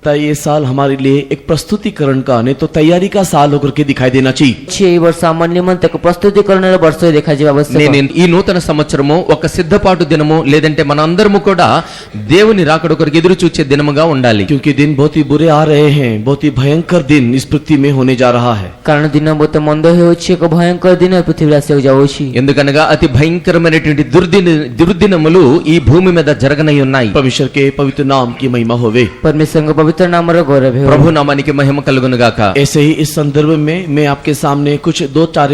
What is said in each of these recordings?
ये साल हमारे लिए एक प्रस्तुतिकरण का नहीं तो तैयारी का साल होकर के दिखाई देना चाहिए। ఈ వర్ష మన నిమంతకు ప్రస్తుతీకరణల వర్ష దేఖాజివ ఆవశ్యక। నేను ఈ నూతన సంవత్సరము ఒక సిద్ధపాటు దినము లేదంటే మన అందరము కూడా దేవుని రాకడ కొరకు ఎదురు చూచే దినముగా ఉండాలి। क्योंकि दिन बहुत ही बुरे आ रहे हैं, बहुत ही भयंकर दिन इस पृथ्वी में होने जा रहा है। కారణ దిన బోత మంద హేవచ్చి ఒక భయంకర దిన పృథివీ రాశికి జావొచ్చి। ఎందుకనగా అతి భయంకరమైనటువంటి దుర్దినములు ఈ భూమి మీద జరగనై ఉన్నాయి। परमेश्वर के पवित्र नाम की महिमा होवे। परमेश्वर पवित्र नाम रो गौरव हो। ప్రభు నామానికి మహిమ కలుగును గాక। ऐसे ही इस संदर्भ में मैं आपके सामने कुछ दो चार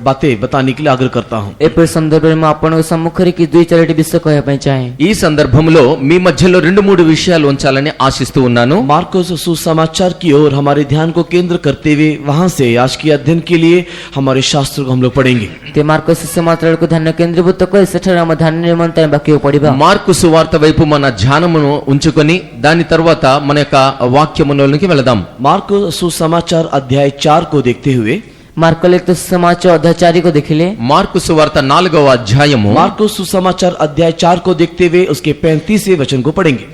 बातें बताने के लिए आग्रह करता हूँ। ए पर संदर्भ में आपण सम्मुखरी की दुई चारटी विषय कहया पई चाहे। ఈ సందర్భంలో మీ మధ్యలో 2-3 విషయాలు ఉంచాలని ఆశిస్తూ ఉన్నాను। मार्कोस सुसमाचार की ओर हमारे ध्यान को केंद्र करते हुए वहां से आज के अध्ययन के लिए हमारे शास्त्र को हम लोग पढ़ेंगे। ते मार्कोस सुसमाचार को ध्यान केंद्रीभूत कर सेठर हम ध्यान निमंत्रण वाक्य पढ़िबा। మార్కు సువార్త వైపు మన ధ్యానమును ఉంచుకొని దాని తర్వాత మన యొక్క వాక్యములోనికి వెళదాం। मार्को सुसमाचार अध्याय 4 को देखते हुए मार्को लिखित सुसमाचार अध्याय 4 को देखिले। మార్కు సువార్త 4వ అధ్యాయము मार्को सुसमाचार अध्याय 4 को देखते हुए उसके 35वें वचन को पढ़ेंगे।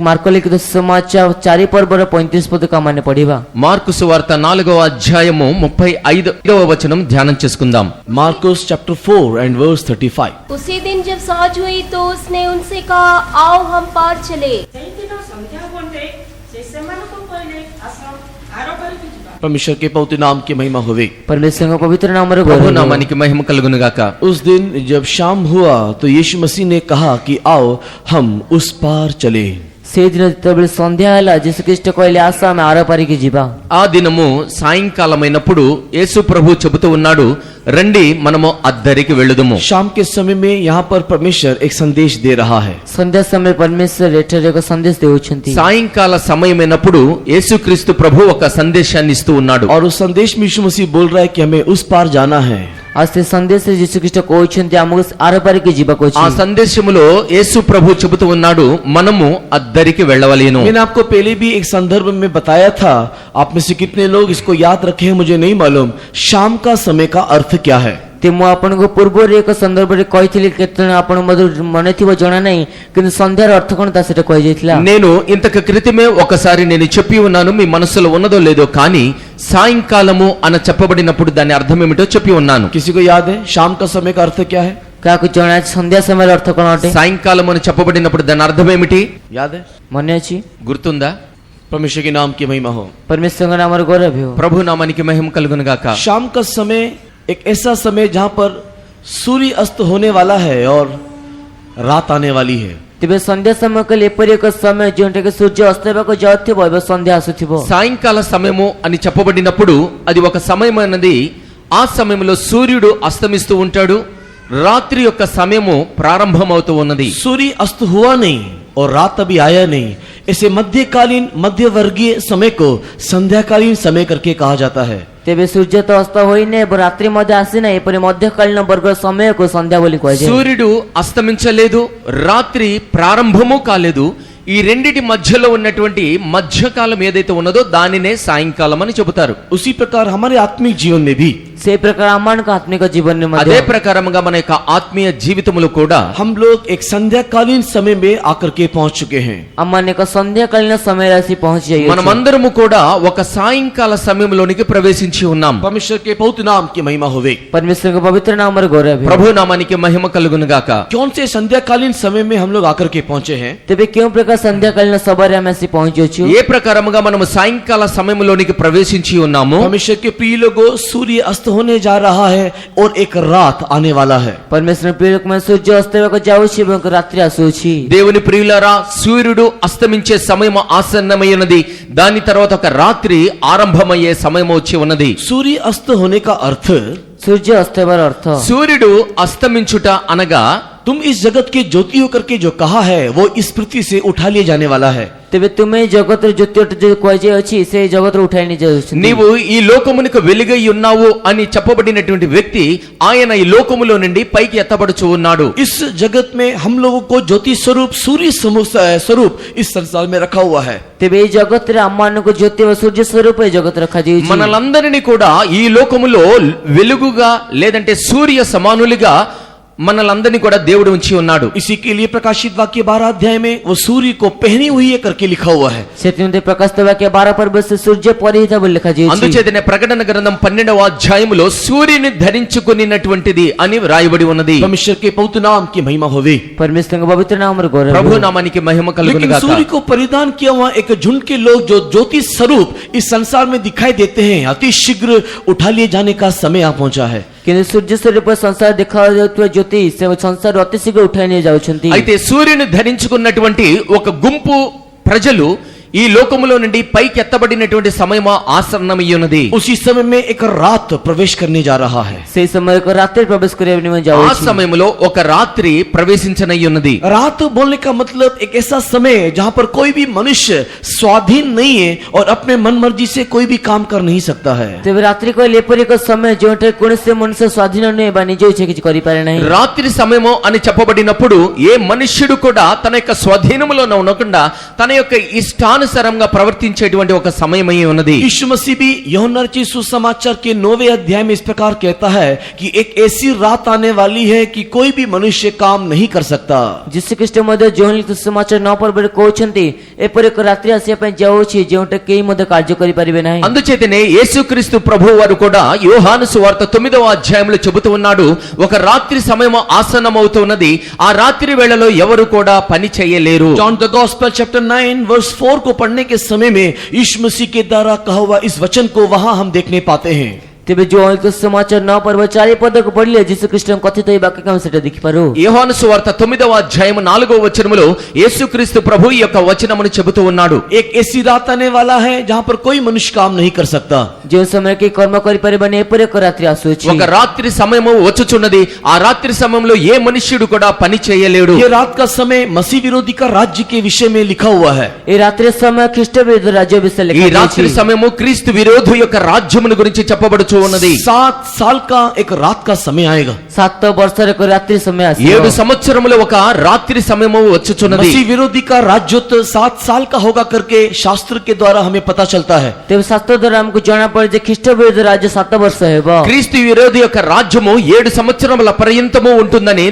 मार्को लिखित सुसमाचार 4 पर्व 35 पद का माने पढ़िबा। మార్కు సువార్త 4వ అధ్యాయము 35వ వచనం ధ్యానం చేసుకుందాం। Markos chapter 4 and verse 35। उसी दिन जब सांझ हुई तो उसने उनसे कहा, आओ हम पार चले। परमेश्वर के पवित्र नाम की महिमा होवे। परमेश्वर का पवित्र नाम रो ప్రభు गौरव हो। నామానికి మహిమ కలుగును గాక। उस दिन जब शाम हुआ तो यीशु मसीह ने कहा कि आओ हम उस पार चले। से दिन तबे संध्या हला यीशु ख्रीष्ट कहले आसा में आर पारी की जीवा। ఆ దినము సాయంకాలమైనప్పుడు యేసు ప్రభు చెబుతూ ఉన్నాడు, రండి మనము అద్దరికి వెళ్ళుదుము। शाम के समय में यहाँ पर परमेश्वर एक संदेश दे रहा है। संध्या समय परमेश्वर रेटर एक संदेश देउछंती। సాయంకాల సమయమైనప్పుడు యేసుక్రీస్తు ప్రభు ఒక సందేశాన్ని ఇస్తూ ఉన్నాడు। और उस संदेश में यीशु मसीह बोल रहा है कि हमें उस पार जाना है। आज से संदेश यीशु ख्रीष्ट कहउछंती आमु आर पारी की जीवा को। ఆ సందేశములో యేసు ప్రభు చెబుతూ ఉన్నాడు, మనము అద్దరికి వెళ్ళవలెను। मैंने आपको पहले भी एक संदर्भ में बताया था, आप में से कितने लोग इसको याद रखे हैं मुझे नहीं मालूम। शाम का समय का अर्थ क्या है? ते मु आपण को पूर्व रे एक संदर्भ रे कहिथिली केतन आपण मधुर मने थिबो जणा नै किंतु संध्यार अर्थ कोन ता सेटा कहि जैतला। నేను ఇంతకు క్రితమే ఒకసారి నేను చెప్పి ఉన్నాను, మీ మనసులో ఉన్నదో లేదో కానీ సాయంకాలము అని చెప్పబడినప్పుడు దాని అర్థం ఏమిటో చెప్పి ఉన్నాను। किसी को याद है शाम का समय का अर्थ क्या है? का को जणा संध्या समय अर्थ कोन अटे? సాయంకాలం అని చెప్పబడినప్పుడు దాని అర్థం ఏమిటి याद है? मने अछि గుర్తుందా? परमेश्वर के नाम की महिमा हो। परमेश्वर का नाम रो गौरव हो। ప్రభు నామానికి మహిమ కలుగును గాక। शाम का समय एक ऐसा समय जहाँ पर सूर्य अस्त होने वाला है और रात आने वाली है। तेबे संध्या समय के एपरि एक समय जोंटे के सूर्य अस्तबको जाथिबो एबे संध्या आसुथिबो। సాయంకాల సమయము అని చెప్పబడినప్పుడు అది ఒక సమయమైనది। ఆ సమయంలో సూర్యుడు అస్తమిస్తూ ఉంటాడు, రాత్రి యొక్క సమయము ప్రారంభమవుతూ ఉన్నది। सूर्य अस्त हुआ नहीं और रात अभी आया नहीं, ऐसे मध्यकालीन मध्यवर्गीय समय को संध्याकालीन समय करके कहा जाता है। तेबे सूर्य तो अस्त होई नै रात्रि मध्य आसी नै एपरि मध्यकालीन वर्ग समय को संध्या बोली कहे। సూర్యుడు అస్తమించలేదు, రాత్రి ప్రారంభము కాలేదు, ఈ రెండిటి మధ్యలో ఉన్నటువంటి మధ్యకాలం ఏదైతే ఉన్నదో దానినే సాయంకాలం అని చెబుతారు। उसी प्रकार हमारे आत्मिक जीवन में भी से प्रकार अम्मान का आत्मिक जीवन में అదే ప్రకారముగా మన యొక్క ఆత్మీయ జీవితములు కూడా हम लोग एक संध्याकालीन समय में आकर के पहुंच चुके हैं। अम्मान का संध्याकालीन समय राशि पहुंच जाइए। మనమందరము కూడా ఒక సాయంకాల సమయంలోనికి ప్రవేశించి ఉన్నాం। परमेश्वर के पवित्र नाम की महिमा होवे। परमेश्वर का पवित्र नाम रो गौरव हो। ప్రభు నామానికి మహిమ కలుగును గాక। कौन से संध्याकालीन समय में हम लोग आकर के पहुंचे हैं? तेबे क्यों प्रकार संध्याकालीन सवार में से पहुंचोछु? ఏ ప్రకారముగా మనము సాయంకాల సమయంలోనికి ప్రవేశించి ఉన్నాము? परमेश्वर के प्रिय लोगों, सूर्य अस्त होने जा रहा है और एक रात आने वाला है। परमेश्वर प्रिय में सूर्य अस्तबको जाउछि एवं रात्रि आसुछि। దేవుని ప్రియులారా, సూర్యుడు అస్తమించే సమయం ఆసన్నమైనది, దాని తర్వాత ఒక రాత్రి ఆరంభమయ్యే సమయం వచ్చి ఉన్నది। सूर्य अस्त होने का अर्थ, सूर्य अस्तवर अर्थ సూర్యుడు అస్తమించుట అనగా तुम इस जगत के ज्योति होकर के जो कहा है वो इस पृथ्वी से उठा लिए जाने वाला है। तेबे तुम्हें जगत ज्योति जो कहे अछि से जगत उठाई नि जाउछि। నీవు ఈ లోకమునకు వెలుగై ఉన్నావు అని చెప్పబడినటువంటి వ్యక్తి ఆయన ఈ లోకములో నుండి పైకి ఎత్తబడుచు ఉన్నాడు। इस जगत में हम लोगों को ज्योति स्वरूप सूर्य स्वरूप इस संसार में रखा हुआ है। तेबे ఈ जगत रे अम्मान को ज्योति व सूर्य स्वरूप ఈ जगत रखा जाउछि। మనలందరినీ కూడా ఈ లోకములో వెలుగుగా లేదంటే సూర్య సమానులుగా మనలందరినీ కూడా దేవుడు ఉంచి ఉన్నాడు. इसी के लिए प्रकाशित वाक्य 12 अध्याय में वो सूर्य को पहनी हुई है करके लिखा हुआ है. ସେଥିମଧ୍ୟ ପ୍ରକାଶିତ ବାକ୍ୟ 12 ପର୍ବରେ ସୂର୍ଯ୍ୟ ପରିହିତ ବୋଲି ଲେଖାଯାଇଛି. అందుచేతనే ప్రకటన గ్రంథం 12వ అధ్యాయములో సూర్యుని ధరించుకున్నటువంటిది అని రాయబడి ఉన్నది. परमेश्वर के पवित्र नाम की महिमा होवे. परमेश्वरଙ୍କ पवित्र नामର ଗୌରବ. ప్రభు నామానికి మహిమ కలుగును लेकिन గాక. सूर्य को परिधान किया हुआ एक झुंड के लोग जो ज्योति स्वरूप इस संसार में दिखाई देते हैं, अति शीघ्र उठा लिए जाने का समय आ पहुंचा है. କିନ୍ତୁ ସୂର୍ଯ୍ୟ ସ୍ୱରୂପ ସଂସାର ଦେଖାଯାଉଥିବା ଜ୍ୟୋତି ସେ ସଂସାର ଅତି ଶୀଘ୍ର ଉଠାଇ ନେଇ ଯାଉଛନ୍ତି. అయితే సూర్యుని ధరించుకున్నటువంటి ఒక గుంపు ప్రజలు ఈ లోకములో నుండి పైకి ఎత్తబడినటువంటి సమయం ఆసన్నమయ్యున్నది. उसी समय में एक रात प्रवेश करने जा रहा है. ସେହି ସମୟକୁ ରାତିରେ ପ୍ରବେଶ କରିବା ନିମନ୍ତେ ఆ ଯାଉଛି. సమయంలో ఒక రాత్రి ప్రవేశించనయ్యున్నది. रात बोलने का मतलब एक ऐसा समय जहां पर कोई भी मनुष्य स्वाधीन नहीं है और अपने मन मर्जी से कोई भी काम कर नहीं सकता है. ତେବେ ରାତ୍ରି କହିଲେ ଏପରି ଏକ ସମୟ ଯେଉଁଠାରେ କୌଣସି ମଣିଷ ସ୍ୱାଧୀନ ନୁହେଁ ବା ନିଜ ଇଚ୍ଛା କିଛି କରିପାରେ ନାହିଁ. రాత్రి సమయము అని చెప్పబడినప్పుడు ఏ మనుష్యుడు కూడా తన యొక్క స్వాధీనములో ఉండకుండా తన యొక్క ఇష్టానుసారంగా ప్రవర్తించేటువంటి ఒక సమయమై ఉన్నది. यीशु मसीह भी यूहन्ना रचित सुसमाचार के 9वें अध्याय में इस प्रकार कहता है कि एक ऐसी रात आने वाली है कि कोई भी मनुष्य काम नहीं कर सकता. ଯୀଶୁଖ୍ରୀଷ୍ଟ ମଧ୍ୟ ଯୋହନ ଲିଖିତ ସୁସମାଚାର 9 ପର୍ବରେ କହୁଛନ୍ତି ଏପରି ଏକ ରାତ୍ରି ଆସିବା ପାଇଁ ଯାଉଛି ଯେଉଁଟା କେହି ମଧ୍ୟ କାର୍ଯ୍ୟ କରିପାରିବେ ନାହିଁ. అందుచేతనే యేసుక్రీస్తు ప్రభు వారు కూడా యోహాను సువార్త 9వ అధ్యాయంలో చెబుతూ ఉన్నాడు, ఒక రాత్రి సమయం ఆసన్నమవుతున్నది, ఆ రాత్రి వేళలో ఎవరు కూడా పని చేయలేరు. John the gospel chapter 9 verse 4 को पढ़ने के समय में यीशु मसीह के द्वारा कहा हुआ इस वचन को वहां हम देखने पाते हैं. ତେବେ ଯୋହନ ଲିଖିତ ସୁସମାଚାର 9 ପର୍ବ 4 ପଦକୁ ପଢିଲେ ଯୀଶୁଖ୍ରୀଷ୍ଟଙ୍କ କଥିତ ଏହି ବାକ୍ୟକୁ ଆମେ ସେଟା ଦେଖିପାରୁ. యోహాను సువార్త 9వ అధ్యాయం 4వ వచనములో యేసుక్రీస్తు ప్రభు ఈ యొక్క వచనమును చెబుతూ ఉన్నాడు. एक ऐसी रात आने वाला है जहां पर कोई मनुष्य काम नहीं कर सकता. ଯେଉଁ ସମୟରେ କେହି କର୍ମ କରିପାରିବନି ଏପରି ଏକ ରାତ୍ରି ଆସୁଅଛି. ఒక రాత్రి సమయము వచ్చుచున్నది, ఆ రాత్రి సమయంలో ఏ మనుష్యుడు కూడా పని చేయలేడు. ये रात का समय मसीह विरोधी का राज्य के विषय में लिखा हुआ है. ఈ రాత్రి సమୟ ଖ୍ରୀଷ୍ଟ ବିରୋଧ ରାଜ୍ୟ ବିଷୟରେ ఈ రాత్రి ଲେଖାଯାଇଛି. సమయము క్రీస్తు విరోధు యొక్క రాజ్యమును గురించి చెప్పబడుచు ఉన్నది. 7 साल का एक रात का समय आएगा. 7 ବର୍ଷର ଏକ ରାତ୍ରି ସମୟ ଆସିବ. 7 సంవత్సరముల ఒక రాత్రి సమయము వచ్చుచున్నది. मसीह विरोधी का राज्यत्व 7 साल का होगा करके शास्त्र के द्वारा हमें पता चलता है. ତେବେ ଶାସ୍ତ୍ର ଦ୍ୱାରା ଆମକୁ ଜଣା ପଡେ ଯେ ଖ୍ରୀଷ୍ଟ ବିରୋଧ ରାଜ୍ୟ 7 ବର୍ଷ ହେବ. క్రీస్తు విరోధి యొక్క రాజ్యము 7 సంవత్సరముల పర్యంతము ఉంటుందని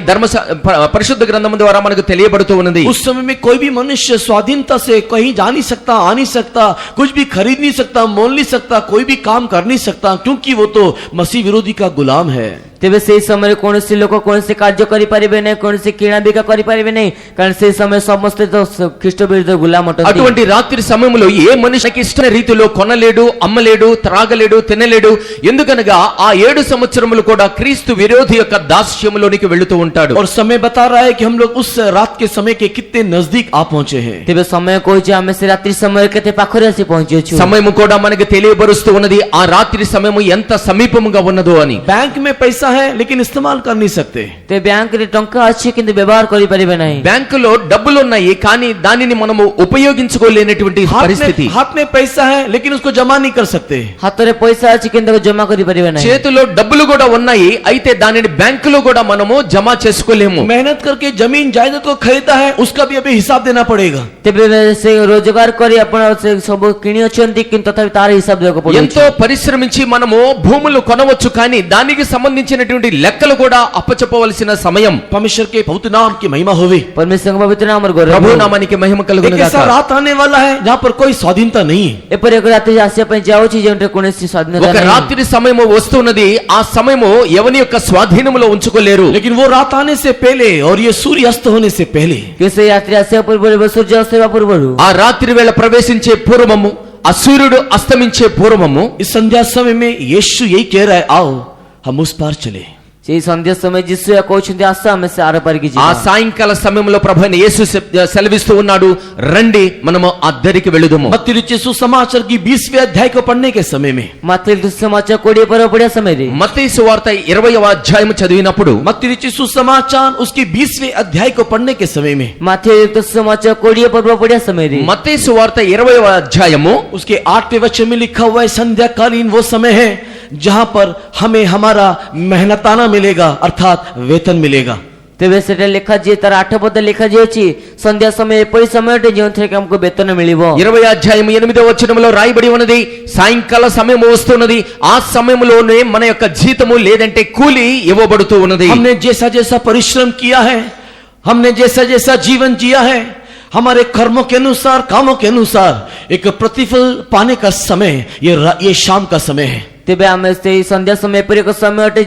పరిశుద్ధ గ్రంథము ద్వారా మనకు తెలియబడుతూ ఉన్నది. उस समय में कोई भी मनुष्य स्वाधीनता से कहीं जा नहीं सकता, आ नहीं सकता, कुछ भी खरीद नहीं सकता, मोल नहीं सकता, कोई भी काम कर नहीं सकता, क्योंकि वो तो मसीह विरोधी का गुलाम है. ତେବେ ସେହି ସମୟରେ କୌଣସି ଲୋକ କୌଣସି କାର୍ଯ୍ୟ କରିପାରିବେ ନାହିଁ, କୌଣସି କିଣା ବିକା କରିପାରିବେ ନାହିଁ, କାରଣ ସେହି ସମୟ ସମସ୍ତେ ତ ଖ୍ରୀଷ୍ଟ ବିରୋଧ ଗୁଲାମ ଅଟନ୍ତି. అటువంటి రాత్రి సమయంలో ఏ మనిషికి ఇష్టమైన రీతిలో కొనలేడు, అమ్మలేడు, త్రాగలేడు, తినలేడు. ఎందుకనగా ఆ 7 సంవత్సరములు కూడా క్రీస్తు విరోధి యొక్క దాస్యములోనికి వెళుతూ ఉంటాడు. और समय बता रहा है कि हम लोग उस रात के समय के कितने नजदीक आ पहुंचे हैं. ତେବେ ସମୟ କହୁଛି ଆମେ ସେ ରାତ୍ରି ସମୟରେ କେତେ ପାଖରେ ଆସି ପହଞ୍ଚିଅଛୁ. సమయము కూడా మనకి తెలియబరుస్తూ ఉన్నది ఆ రాత్రి సమయము ఎంత సమీపముగా ఉన్నదో అని. बैंक में पैसा है लेकिन इस्तेमाल कर नहीं सकते. ତେବେ ବ୍ୟାଙ୍କରେ ଟଙ୍କା ଅଛି କିନ୍ତୁ ବ୍ୟବହାର କରିପାରିବେ ନାହିଁ. బ్యాంకులో డబ్బులు ఉన్నాయి కానీ దానిని మనము ఉపయోగించుకోలేనటువంటి పరిస్థితి. हाथ में पैसा है लेकिन उसको जमा नहीं कर सकते. ହାତରେ ପଇସା ଅଛି କିନ୍ତୁ ତାକୁ ଜମା କରିପାରିବେ ନାହିଁ. చేతిలో డబ్బులు కూడా ఉన్నాయి, అయితే దానిని బ్యాంకులో కూడా మనము జమ చేసుకోలేము. मेहनत करके जमीन जायदाद को खरीदा है, उसका भी अभी हिसाब देना पड़ेगा. ତେବେ ସେ ରୋଜଗାର କରି ଆପଣ ସେ ସବୁ କିଣି ଅଛନ୍ତି କିନ୍ତୁ ତଥାପି ତାର ହିସାବ ଦେବାକୁ ପଡୁଛି. ఎంతో పరిశ్రమించి మనము భూములు కొనవచ్చు కానీ దానికి సంబంధించినటువంటి లెక్కలు కూడా అప్పచెప్పవలసిన సమయం. परमेश्वर के पवित्र नाम की महिमा होवे. परमेश्वरଙ୍କ पवित्र नामର ଗୌରବ. ప్రభు నామానికి మహిమ కలుగును एक ऐसा గాక. रात आने वाला है जहां पर कोई स्वाधीनता नहीं है. ଏପରି ଏକ ରାତ୍ରି ଆସିବା ପାଇଁ ଯାଉଛି ଯେଉଁଠି କୌଣସି ସ୍ୱାଧୀନତା ఒక ନାହିଁ. రాత్రి సమయము వస్తున్నది, ఆ సమయము ఎవని యొక్క స్వాధీనములో ఉంచుకోలేరు. लेकिन वो रात आने से पहले और ये सूर्य अस्त होने से पहले କିନ୍ତୁ ସେ ରାତ୍ରି ଆସିବା ପୂର୍ବରୁ ବା ସୂର୍ଯ୍ୟ ଅସ୍ତ ହେବା ପୂର୍ବରୁ ఆ రాత్రి వేళ ప్రవేశించే పూర్వము, ఆ సూర్యుడు అస్తమించే పూర్వము इस संध्या समय में यीशु यही कह रहा है, आओ हम उस पार चले. ସେଇ ସନ୍ଧ୍ୟା ସମୟ ଯୀଶୁ କହୁଛନ୍ତି ଆସ ଆମେ ସେ ଆର ପାରିକି ఆ ଯିବା. సాయంకాల సమయంలో ప్రభువైన యేసు సెలవిస్తూ ఉన్నాడు, రండి మనము అద్దరికి వెళుదుము. मत्ती रचित सुसमाचार की 20वें अध्याय को पढ़ने के समय में ମାଥିଲ ସୁସମାଚାର 20 ପର୍ବ ପଢିବା ସମୟରେ మత్తయి సువార్త 20వ అధ్యాయం చదివినప్పుడు मत्ती रचित सुसमाचार उसके 20वें अध्याय को पढ़ने के समय में ମାଥିଲ ସୁସମାଚାର 20 ପର୍ବ ପଢିବା ସମୟରେ మత్తయి సువార్త 20వ అధ్యాయము उसके 8वें वचन में लिखा हुआ है, संध्याकालीन वो समय है जहां पर हमें हमारा मेहनताना मिलेगा, अर्थात वेतन मिलेगा. ତେବେ ସେଟା ଲେଖାଯିଏ ତାର 8 ପଦ ଲେଖାଯାଇଅଛି ସନ୍ଧ୍ୟା ସମୟ ଏପରି ସମୟଟେ ଯେଉଁଥିରେ କି ଆମକୁ ବେତନ ମିଳିବ। 20 అధ్యాయం 8వ వచనంలో రాయబడి ఉన్నది, సాయంకాల సమయం వస్తున్నది, ఆ సమయంలోనే మన యొక్క జీతము లేదంటే కూలి ఇవ్వబడుతూ ఉన్నది. हमने जैसा जैसा परिश्रम किया है, हमने जैसा जैसा जीवन जिया है, हमारे कर्मों के अनुसार, कामों के अनुसार एक प्रतिफल पाने का समय ये शाम का समय है। ତେବେ ଆମେ ସେଇ ସନ୍ଧ୍ୟା ସମୟ ଏପରି ଏକ ସମୟ ଅଟେ